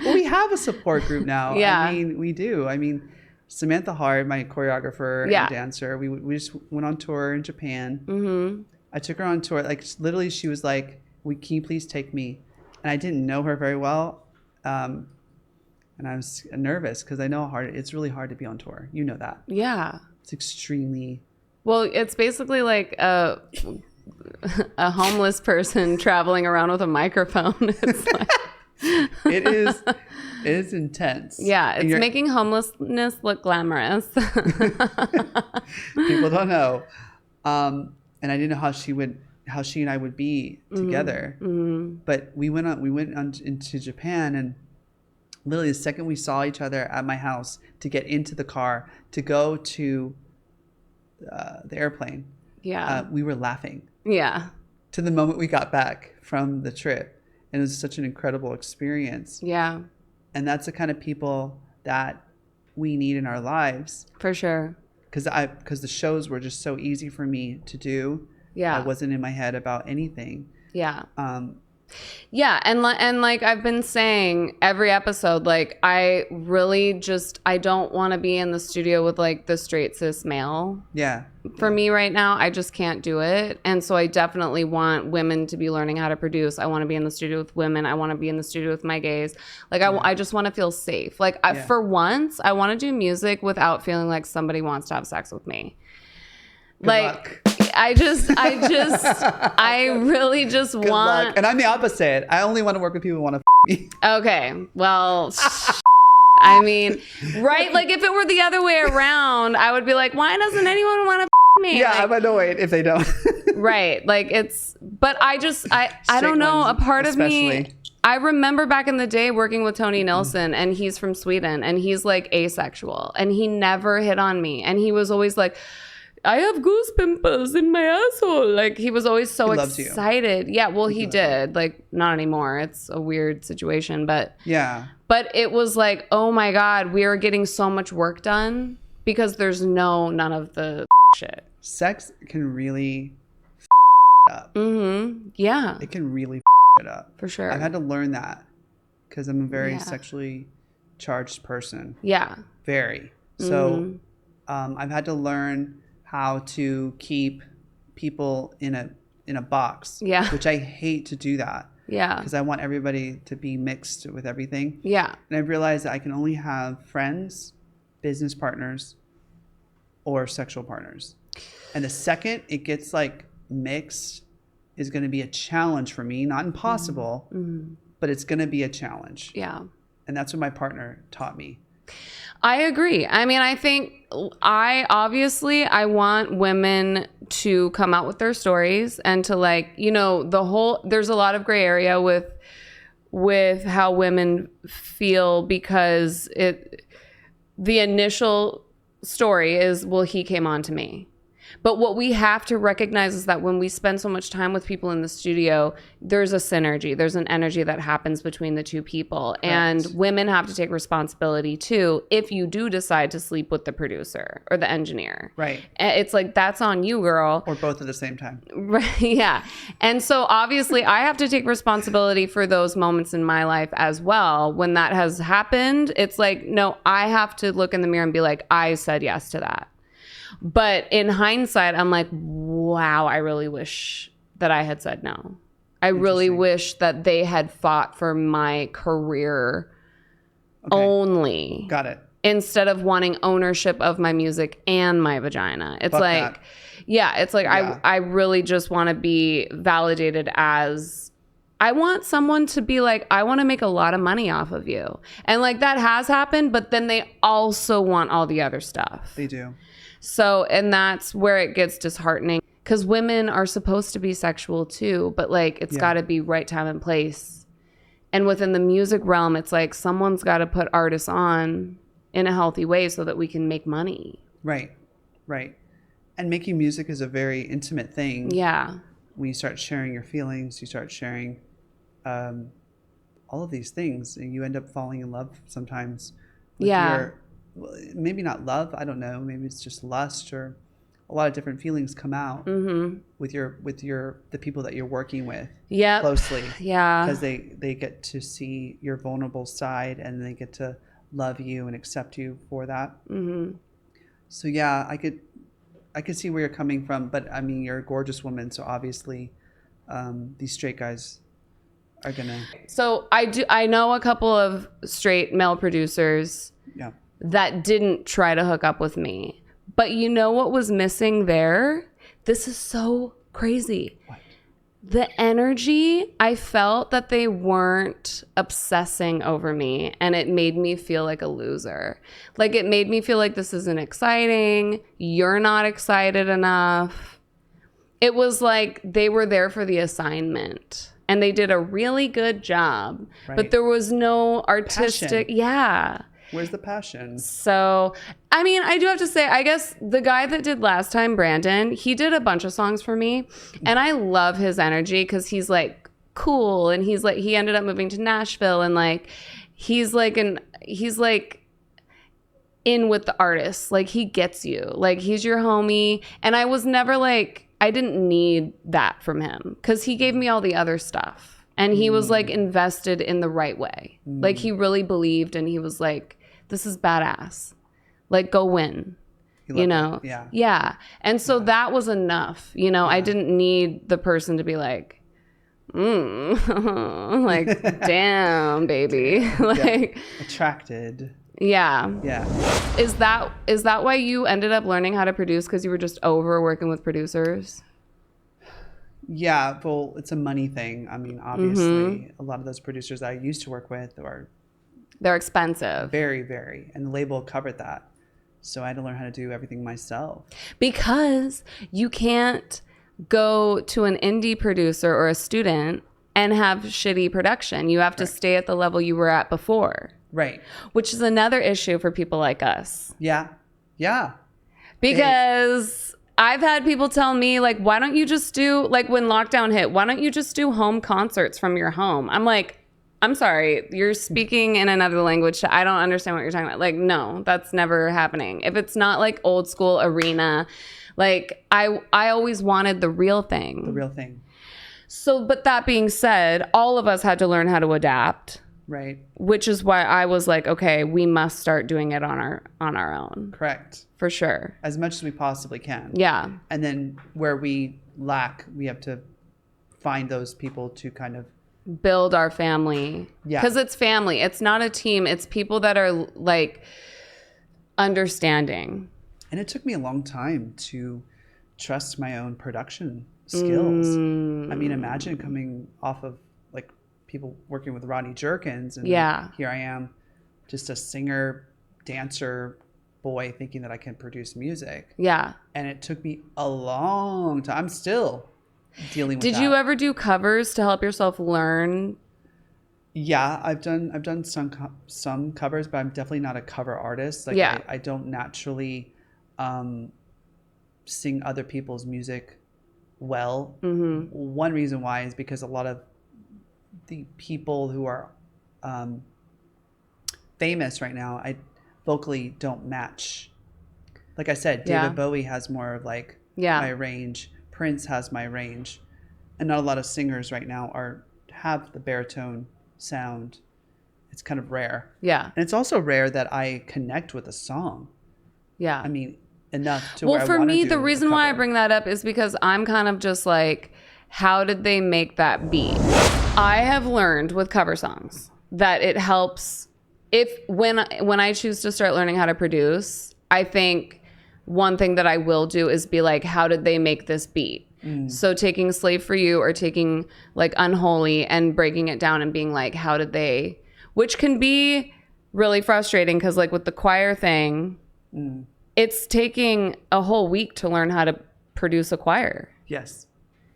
S2: Well, we have a support group now. I mean, we do. I mean, Samantha Hart, my choreographer and dancer, we just went on tour in Japan. I took her on tour. Like literally, she was like, "Can you please take me?" And I didn't know her very well, and I was nervous because I know how hard it's really hard to be on tour. You know that. Yeah. It's extremely.
S1: Well, it's basically like a homeless person traveling around with a microphone. It's like.
S2: It is intense.
S1: Yeah, it's making homelessness look glamorous.
S2: People don't know. And I didn't know how she and I would be together. But we went into Japan, and literally the second we saw each other at my house to get into the car to go to the airplane, we were laughing. Yeah. To the moment we got back from the trip. And it was such an incredible experience. Yeah. And that's the kind of people that we need in our lives.
S1: For sure.
S2: Because the shows were just so easy for me to do.
S1: Yeah.
S2: I wasn't in my head about anything.
S1: Yeah. Yeah, and like I've been saying every episode, like I really just I don't want to be in the studio with like the straight cis male.
S2: Yeah.
S1: For me right now, I just can't do it. And so I definitely want women to be learning how to produce. I want to be in the studio with women. I want to be in the studio with my gays. Like I just want to feel safe. Like for once, I want to do music without feeling like somebody wants to have sex with me.
S2: Good
S1: like
S2: luck.
S1: I really just
S2: Good
S1: want.
S2: luck. And I'm the opposite. I only want to work with people who want to me.
S1: Okay, well, I mean, right? Like if it were the other way around, I would be like, why doesn't anyone want to me?
S2: Yeah,
S1: like,
S2: I'm annoyed if they don't.
S1: Right. Like but I don't know. A part of me, I remember back in the day working with Tony Nilsson, and he's from Sweden, and he's like asexual, and he never hit on me. And he was always like, I have goose pimples in my asshole. Like he was always so excited. Yeah, well, he did. Like not anymore. It's a weird situation, but
S2: yeah.
S1: But it was like, oh my God, we are getting so much work done because there's none of the shit.
S2: Sex can really up.
S1: Mm-hmm. Yeah.
S2: It can really it up.
S1: For sure.
S2: I've had to learn that because I'm a very sexually charged person.
S1: Yeah.
S2: Very. So I've had to learn how to keep people in a box.
S1: Yeah.
S2: Which I hate to do that.
S1: Yeah.
S2: Because I want everybody to be mixed with everything.
S1: Yeah.
S2: And I've realized that I can only have friends, business partners, or sexual partners. And the second it gets like mixed is going to be a challenge for me. Not impossible, but it's going to be a challenge.
S1: Yeah.
S2: And that's what my partner taught me.
S1: I agree. I mean, I think I want women to come out with their stories and to like, you know, there's a lot of gray area with how women feel because the initial story is, well, he came on to me. But what we have to recognize is that when we spend so much time with people in the studio, there's a synergy. There's an energy that happens between the two people. Correct. And women have to take responsibility too if you do decide to sleep with the producer or the engineer.
S2: Right.
S1: It's like, that's on you, girl.
S2: Or both at the same time.
S1: Right. Yeah. And so obviously I have to take responsibility for those moments in my life as well. When that has happened, it's like, no, I have to look in the mirror and be like, I said yes to that. But in hindsight, I'm like, wow, I really wish that I had said no. I really wish that they had fought for my career only.
S2: Got it.
S1: Instead of wanting ownership of my music and my vagina. It's like, I really just want to be validated as, I want someone to be like, I want to make a lot of money off of you. And like that has happened, but then they also want all the other stuff.
S2: They do.
S1: So, and that's where it gets disheartening because women are supposed to be sexual too, but like it's got to be right time and place. And within the music realm, it's like someone's got to put artists on in a healthy way so that we can make money.
S2: Right, right. And making music is a very intimate thing.
S1: Yeah.
S2: When you start sharing your feelings, you start sharing all of these things, and you end up falling in love sometimes with maybe not love, I don't know, maybe it's just lust, or a lot of different feelings come out with the people that you're working with closely. Because they get to see your vulnerable side, and they get to love you and accept you for that. So yeah, I could see where you're coming from, but I mean, you're a gorgeous woman, so obviously these straight guys are gonna. So
S1: I know a couple of straight male producers that didn't try to hook up with me. But you know what was missing there? This is so crazy.
S2: What?
S1: The energy, I felt that they weren't obsessing over me, and it made me feel like a loser. Like it made me feel like this isn't exciting. You're not excited enough. It was like they were there for the assignment. And they did a really good job. Right. But there was no artistic... Passion. Yeah.
S2: Where's the passion?
S1: So, I mean, I do have to say, I guess the guy that did last time, Brandon, he did a bunch of songs for me. And I love his energy because he's like cool. And he's like, he ended up moving to Nashville. And like, he's like in with the artists. Like he gets you. Like he's your homie. And I was never like, I didn't need that from him because he gave me all the other stuff. And he was like invested in the right way. Like he really believed, and he was like, this is badass. Like, go win. You know?
S2: It. Yeah.
S1: Yeah. And so that was enough. You know, I didn't need the person to be like, like, damn, baby. Like,
S2: Attracted.
S1: Yeah.
S2: Yeah.
S1: Is that why you ended up learning how to produce? Because you were just over working with producers?
S2: Yeah, well, it's a money thing. I mean, obviously, a lot of those producers I used to work with
S1: they're expensive.
S2: Very, very. And the label covered that. So I had to learn how to do everything myself.
S1: Because you can't go to an indie producer or a student and have shitty production. You have to stay at the level you were at before.
S2: Right.
S1: Which is another issue for people like us.
S2: Yeah. Yeah.
S1: Because I've had people tell me, like, why don't you just do, like, when lockdown hit, why don't you just do home concerts from your home? I'm like, I'm sorry, you're speaking in another language. I don't understand what you're talking about. Like, no, that's never happening. If it's not like old school arena, like, I always wanted the real thing.
S2: The real thing.
S1: So, but that being said, all of us had to learn how to adapt.
S2: Right.
S1: Which is why I was like, okay, we must start doing it on our own.
S2: Correct.
S1: For sure.
S2: As much as we possibly can.
S1: Yeah.
S2: And then where we lack, we have to find those people to kind of
S1: build our family.
S2: Yeah.
S1: Because it's family. It's not a team. It's people that are like understanding.
S2: And it took me a long time to trust my own production skills. I mean, imagine coming off of like people working with Rodney Jerkins, and here I am, just a singer, dancer boy thinking that I can produce music. Yeah. And it took me a long time. I'm still dealing with that.
S1: Did you ever do covers to help yourself learn?
S2: Yeah, I've done some covers, but I'm definitely not a cover artist. Like I don't naturally sing other people's music well. One reason why is because a lot of the people who are famous right now, I vocally don't match. Like I said, David Bowie has more of like my range. Prince has my range, and not a lot of singers right now have the baritone sound. It's kind of rare. Yeah, and it's also rare that I connect with a song. Yeah, I mean enough to. Well,
S1: for me, the reason why I bring that up is because I'm kind of just like, how did they make that beat? I have learned with cover songs that it helps when I choose to start learning how to produce. I think one thing that I will do is be like, how did they make this beat? So taking Slave for You or taking like Unholy and breaking it down and being like, how did they, which can be really frustrating because like with the choir thing, it's taking a whole week to learn how to produce a choir.
S2: Yes.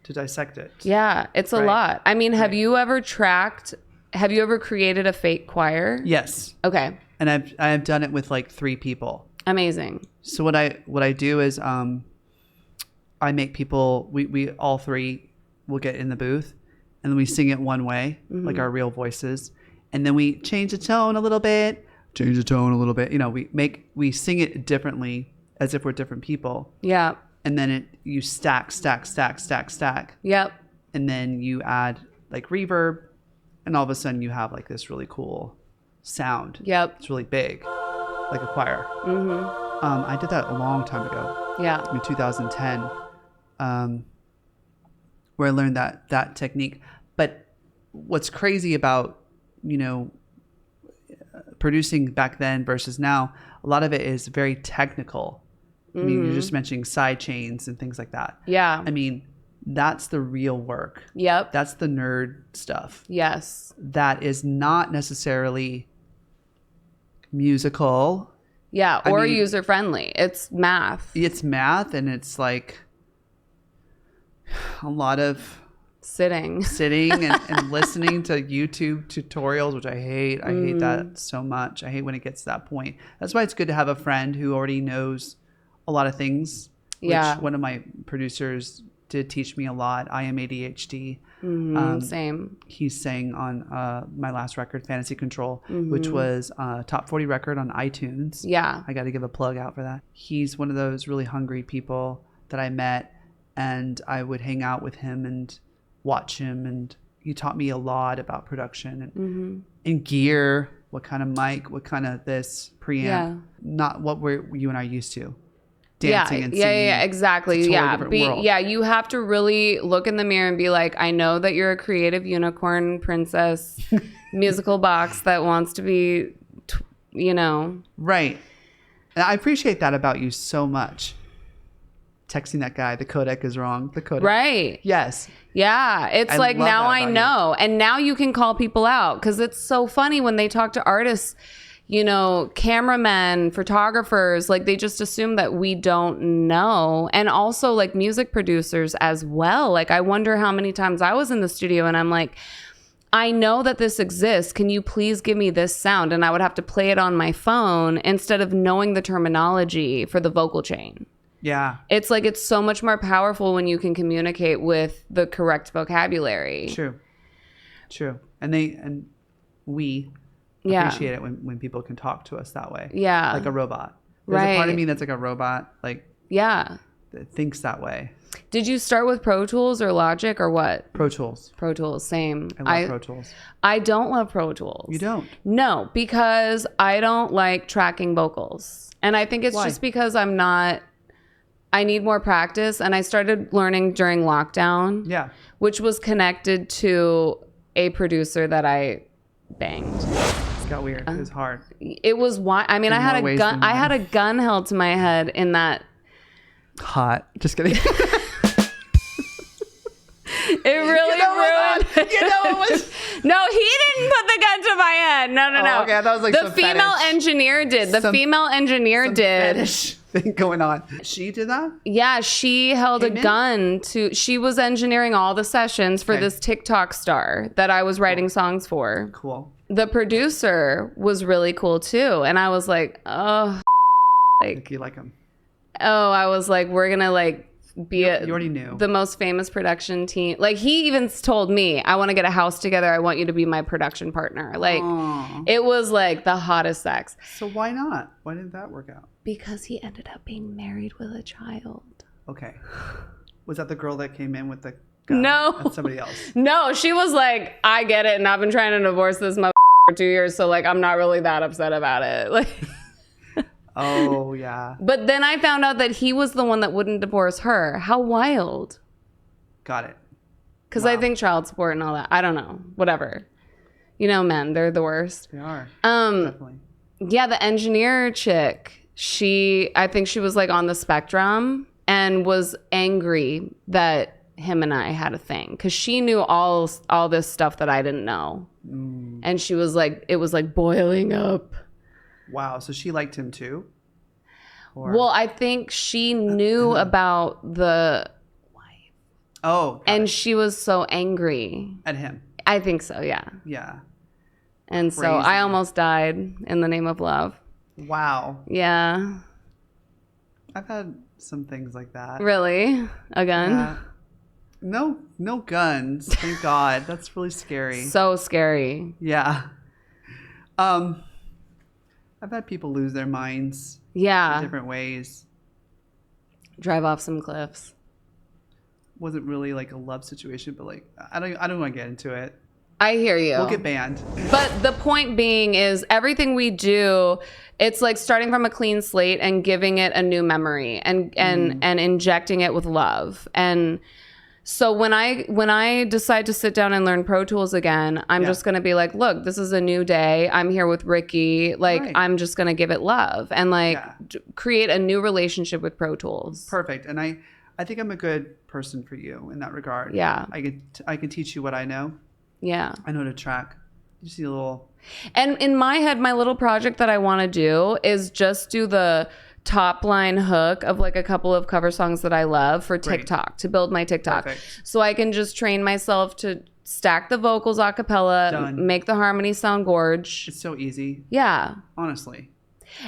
S2: To dissect it.
S1: Yeah, it's a lot. I mean, have you ever created a fake choir?
S2: Yes.
S1: Okay.
S2: And I've done it with like 3 people. Amazing. So what I do is I make people, we all 3 will get in the booth and then we sing it one way, like our real voices, and then we change the tone a little bit. You know, we sing it differently as if we're different people. Yeah. And then you stack. Yep. And then you add like reverb, and all of a sudden you have like this really cool sound. Yep. It's really big, like a choir. I did that a long time ago. Yeah. In 2010, where I learned that technique. But what's crazy about, you know, producing back then versus now, a lot of it is very technical. I mean, you're just mentioning side chains and things like that. Yeah. I mean, that's the real work. Yep. That's the nerd stuff. Yes. That is not necessarily musical. Yeah, or user friendly. It's math. It's math, and it's like a lot of sitting and listening to YouTube tutorials, which I hate. I hate that so much. I hate when it gets to that point. That's why it's good to have a friend who already knows a lot of things. Which one of my producers did teach me a lot. I am ADHD. Same. He sang on my last record, Fantasy Control, which was a top 40 record on iTunes. Yeah. I got to give a plug out for that. He's one of those really hungry people that I met. and I would hang out with him and watch him, and he taught me a lot about production and gear, what kind of mic, what kind of this preamp, not what you and I used to. Dancing and singing.
S1: Yeah, exactly.
S2: It's a totally different world.
S1: You have to really look in the mirror and be like, I know that you're a creative unicorn princess musical box that wants to be,
S2: Right. And I appreciate that about you so much. Texting that guy, the codec is wrong. The codec.
S1: Right.
S2: Yes.
S1: Yeah. It's
S2: I
S1: like,
S2: love
S1: now
S2: that
S1: I
S2: about
S1: know. And now you can call people out, because it's so funny when they talk to artists, cameramen, photographers, like they just assume that we don't know. And also like music producers as well. Like I wonder how many times I was in the studio and I'm like, I know that this exists. Can you please give me this sound? And I would have to play it on my phone instead of knowing the terminology for the vocal chain.
S2: Yeah.
S1: It's like, it's so much more powerful when you can communicate with the correct vocabulary.
S2: True. And we appreciate it when people can talk to us that way.
S1: Yeah.
S2: Like a robot. There's a part of me that's like a robot, like that thinks that way.
S1: Did you start with Pro Tools or Logic or what?
S2: Pro Tools.
S1: Pro Tools, same.
S2: I love Pro Tools.
S1: I don't love Pro Tools.
S2: You don't?
S1: No, because I don't like tracking vocals. And I think it's just because I need more practice. And I started learning during lockdown. Yeah. Which was connected to a producer that I banged.
S2: It got weird. It was hard.
S1: It was why. I mean, I had a gun. I had a gun held to my head in that.
S2: Hot. Just kidding.
S1: It really ruined.
S2: It was.
S1: No, he didn't put the gun to my head. No.
S2: Okay, I thought it was like
S1: the female engineer did. The female engineer did.
S2: Fetish thing going on. She did that?
S1: Yeah, she held a gun to. She was engineering all the sessions for this TikTok star that I was writing songs for.
S2: Cool.
S1: The producer was really cool too, and I was like, oh,
S2: like you like him.
S1: Oh, I was like, we're gonna like be
S2: you already knew
S1: the most famous production team. Like he even told me, I want to get a house together. I want you to be my production partner. Like it was like the hottest sex.
S2: So why not? Why didn't that work out?
S1: Because he ended up being married with a child.
S2: Okay. Was that the girl that came in with the gun?
S1: No.
S2: That's somebody else.
S1: No, she was like, I get it, and I've been trying to divorce this mother for 2 years, so like I'm not really that upset about it. Like.
S2: Oh, yeah.
S1: But then I found out that he was the one that wouldn't divorce her. How wild.
S2: Got it.
S1: Because I think child support and all that. I don't know. Whatever. Men, they're the worst.
S2: They are. Definitely.
S1: Yeah, the engineer chick, I think she was like on the spectrum and was angry that him and I had a thing. Because she knew all this stuff that I didn't know. Mm. And she was like, it was like boiling up.
S2: Wow, so she liked him too?
S1: Well, I think she knew about the wife.
S2: Oh.
S1: And she was so angry.
S2: At him?
S1: I think so, yeah.
S2: Yeah.
S1: And so I almost died in the name of love.
S2: Wow.
S1: Yeah.
S2: I've had some things like that.
S1: Really? A gun?
S2: Yeah. No guns. Thank God. That's really scary.
S1: So scary.
S2: Yeah. I've had people lose their minds.
S1: Yeah.
S2: In different ways.
S1: Drive off some cliffs.
S2: Wasn't really like a love situation, but like I don't want to get into it.
S1: I hear you.
S2: We'll get banned.
S1: But the point being is everything we do, it's like starting from a clean slate and giving it a new memory and injecting it with love. And so when I decide to sit down and learn Pro Tools again, I'm just going to be like, look, this is a new day. I'm here with Ricky. Like, I'm just going to give it love and like create a new relationship with Pro Tools.
S2: Perfect. And I think I'm a good person for you in that regard.
S1: Yeah.
S2: I can teach you what I know.
S1: Yeah.
S2: I know to track. You see a little.
S1: And in my head, my little project that I want to do is just do the top line hook of like a couple of cover songs that I love for TikTok to build my TikTok.
S2: Perfect.
S1: So I can just train myself to stack the vocals a cappella, make the harmony sound gorge.
S2: It's so easy.
S1: Yeah.
S2: Honestly.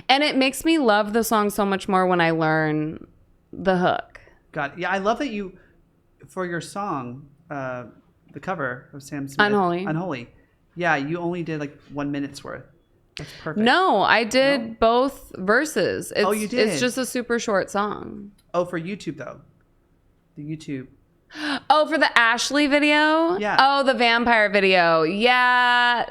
S1: And it makes me love the song so much more when I learn the hook.
S2: God. Yeah. I love that you, for your song, the cover of Sam Smith. Unholy. Yeah. You only did like 1 minute's worth. That's perfect.
S1: No, I did both verses.
S2: You did?
S1: It's just a super short song.
S2: Oh, for YouTube though. The YouTube.
S1: Oh, for the Ashley video?
S2: Yeah.
S1: Oh, the vampire video. Yeah.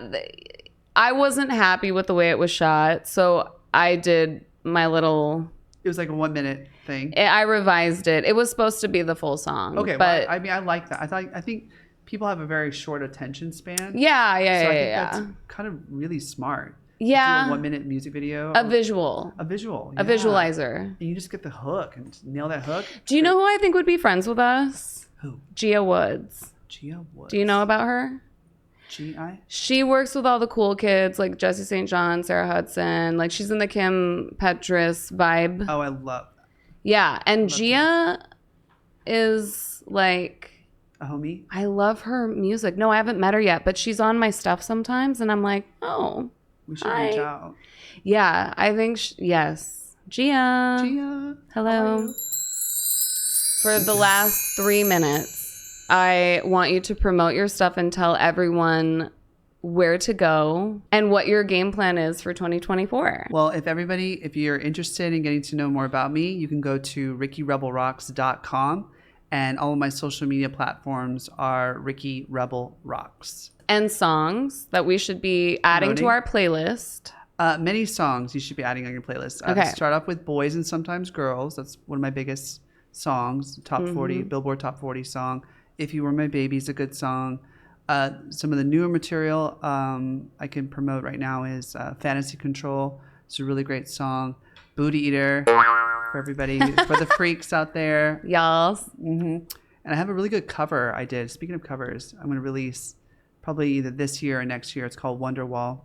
S1: I wasn't happy with the way it was shot, so I did my little...
S2: It was like a 1 minute thing.
S1: I revised it. It was supposed to be the full song.
S2: Okay,
S1: but
S2: well, I mean, I like that. I think people have a very short attention span.
S1: yeah.
S2: So I think
S1: Yeah.
S2: that's kind of really smart.
S1: Yeah.
S2: Do a 1 minute music video.
S1: A visual.
S2: A visual.
S1: A visualizer.
S2: And you just get the hook and nail that hook.
S1: Do you know who I think would be friends with us?
S2: Who?
S1: Gia Woods.
S2: Gia Woods.
S1: Do you know about her?
S2: G.I.?
S1: She works with all the cool kids like Jesse St. John, Sarah Hudson. Like she's in the Kim Petras vibe.
S2: Oh, I love that.
S1: Yeah. And Gia is like...
S2: A homie?
S1: I love her music. No, I haven't met her yet, but she's on my stuff sometimes. And I'm like, oh.
S2: We should reach out.
S1: Yeah, I think... yes. Gia.
S2: Gia.
S1: Hello. For the last 3 minutes, I want you to promote your stuff and tell everyone where to go and what your game plan is for 2024.
S2: Well, if you're interested in getting to know more about me, you can go to rickyrebelrocks.com, and all of my social media platforms are Ricky Rebel Rocks.
S1: And songs that we should be adding to our playlist.
S2: Many songs you should be adding on your playlist.
S1: Okay.
S2: Start off with Boys and Sometimes Girls. That's one of my biggest songs. Top 40, Billboard Top 40 song. If You Were My Baby is a good song. Some of the newer material I can promote right now is Fantasy Control. It's a really great song. Booty Eater for everybody, for the freaks out there.
S1: Y'all.
S2: And I have a really good cover I did. Speaking of covers, I'm going to release probably either this year or next year. It's called Wonderwall.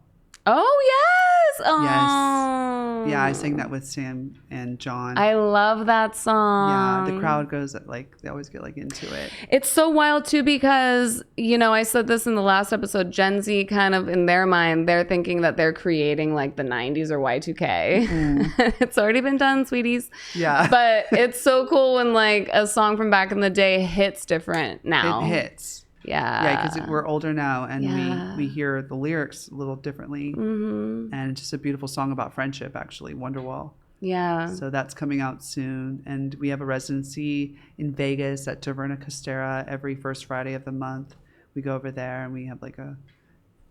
S1: Oh, yes. Oh.
S2: Yes. Yeah, I sang that with Sam and John.
S1: I love that song.
S2: Yeah, the crowd goes like, they always get like into it.
S1: It's so wild too because, you know, I said this in the last episode, Gen Z kind of in their mind, they're thinking that they're creating like the 90s or Y2K. It's already been done, sweeties.
S2: Yeah.
S1: But it's so cool when like a song from back in the day hits different now.
S2: It hits.
S1: Yeah.
S2: Yeah, because we're older now and
S1: Yeah.
S2: we hear the lyrics a little differently.
S1: Mm-hmm.
S2: And it's just a beautiful song about friendship, actually, Wonderwall.
S1: Yeah.
S2: So that's coming out soon. And we have a residency in Vegas at Taverna Costera every first Friday of the month. We go over there and we have like a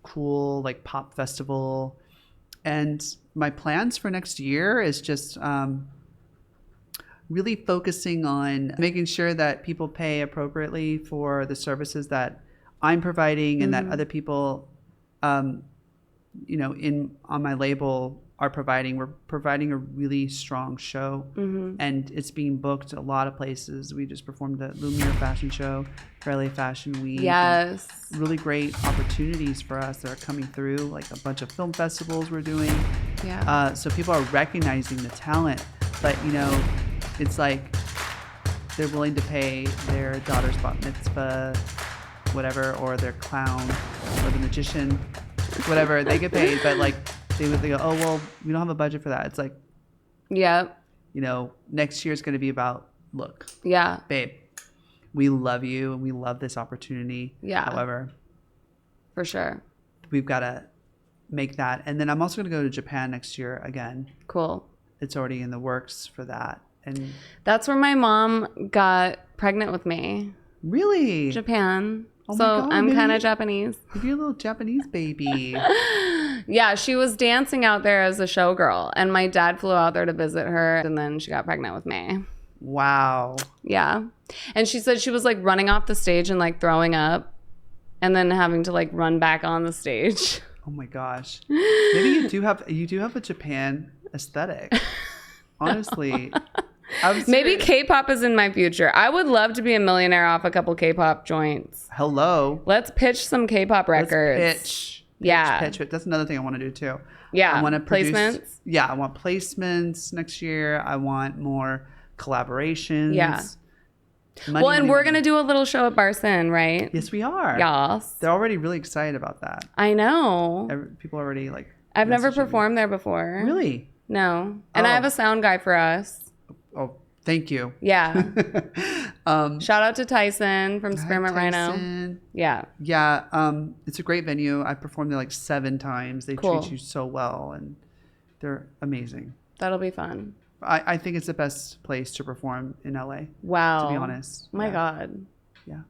S2: cool like pop festival. And my plans for next year is just really focusing on making sure that people pay appropriately for the services that I'm providing and that other people, you know, on my label are providing. We're providing a really strong show, and it's being booked a lot of places. We just performed at Lumiere Fashion Show for LA Fashion Week.
S1: Yes.
S2: Really great opportunities for us that are coming through, like a bunch of film festivals we're doing.
S1: Yeah.
S2: So people are recognizing the talent, but you know, it's like they're willing to pay their daughter's bat mitzvah, whatever, or their clown, or the magician, whatever. They get paid, but like they go, oh well, we don't have a budget for that. It's like,
S1: Yeah.
S2: you know, next year is going to be about, look,
S1: Yeah.
S2: babe, we love you and we love this opportunity.
S1: Yeah.
S2: However,
S1: For sure.
S2: we've got to make that. And then I'm also going to go to Japan next year again.
S1: Cool.
S2: It's already in the works for that. And
S1: That's where my mom got pregnant with me.
S2: really,
S1: Japan.
S2: Oh my
S1: So
S2: God,
S1: I'm
S2: baby.
S1: kind of Japanese.
S2: you're a little Japanese baby.
S1: Yeah, she was dancing out there as a showgirl, and my dad flew out there to visit her, and then she got pregnant with me.
S2: Wow.
S1: Yeah. And she said she was like running off the stage and like throwing up and then having to like run back on the stage.
S2: Oh my gosh. Maybe you do have a Japan aesthetic. Honestly.
S1: Maybe K-pop is in my future. I would love to be a millionaire off a couple K-pop joints.
S2: Hello.
S1: Let's pitch some K-pop records.
S2: Let's pitch.
S1: Yeah.
S2: Pitch. That's another thing I want to do too.
S1: Yeah.
S2: I want to produce,
S1: placements.
S2: Yeah, I want placements next year. I want more collaborations.
S1: Yeah.
S2: Money,
S1: Well, and
S2: money,
S1: we're
S2: money.
S1: going to do a little show at Bar Sin, right?
S2: Yes, we are.
S1: Yes.
S2: They're already really excited about that.
S1: I know.
S2: People are already like.
S1: I've never
S2: messaging me.
S1: performed there before.
S2: Really?
S1: No. And
S2: Oh.
S1: I have a sound guy for us.
S2: Oh, thank you.
S1: Yeah. Shout out to Tyson from Spearmint Rhino.
S2: Tyson.
S1: Yeah.
S2: Yeah, it's a great venue. I performed there like 7 times. They
S1: Cool.
S2: treat you so well, and they're amazing.
S1: That'll be fun.
S2: I think it's the best place to perform in LA.
S1: Wow.
S2: To be honest.
S1: My God.
S2: Yeah.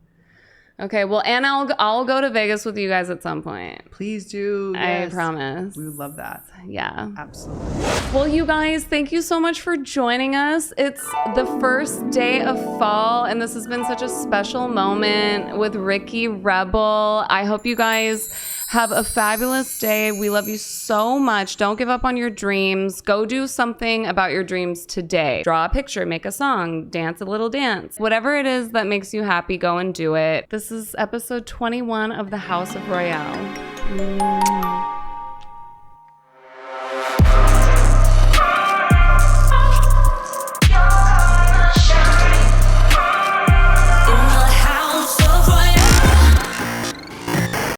S1: Okay, well, and I'll go to Vegas with you guys at some point.
S2: Please do.
S1: Yes. I promise.
S2: We would love that.
S1: Yeah.
S2: Absolutely.
S1: Well, you guys, thank you so much for joining us. It's the first day of fall, and this has been such a special moment with Ricky Rebel. I hope you guys have a fabulous day. We love you so much. Don't give up on your dreams. Go do something about your dreams today. Draw a picture, make a song, dance a little dance. Whatever it is that makes you happy, go and do it. This is episode 21 of the House of Royale.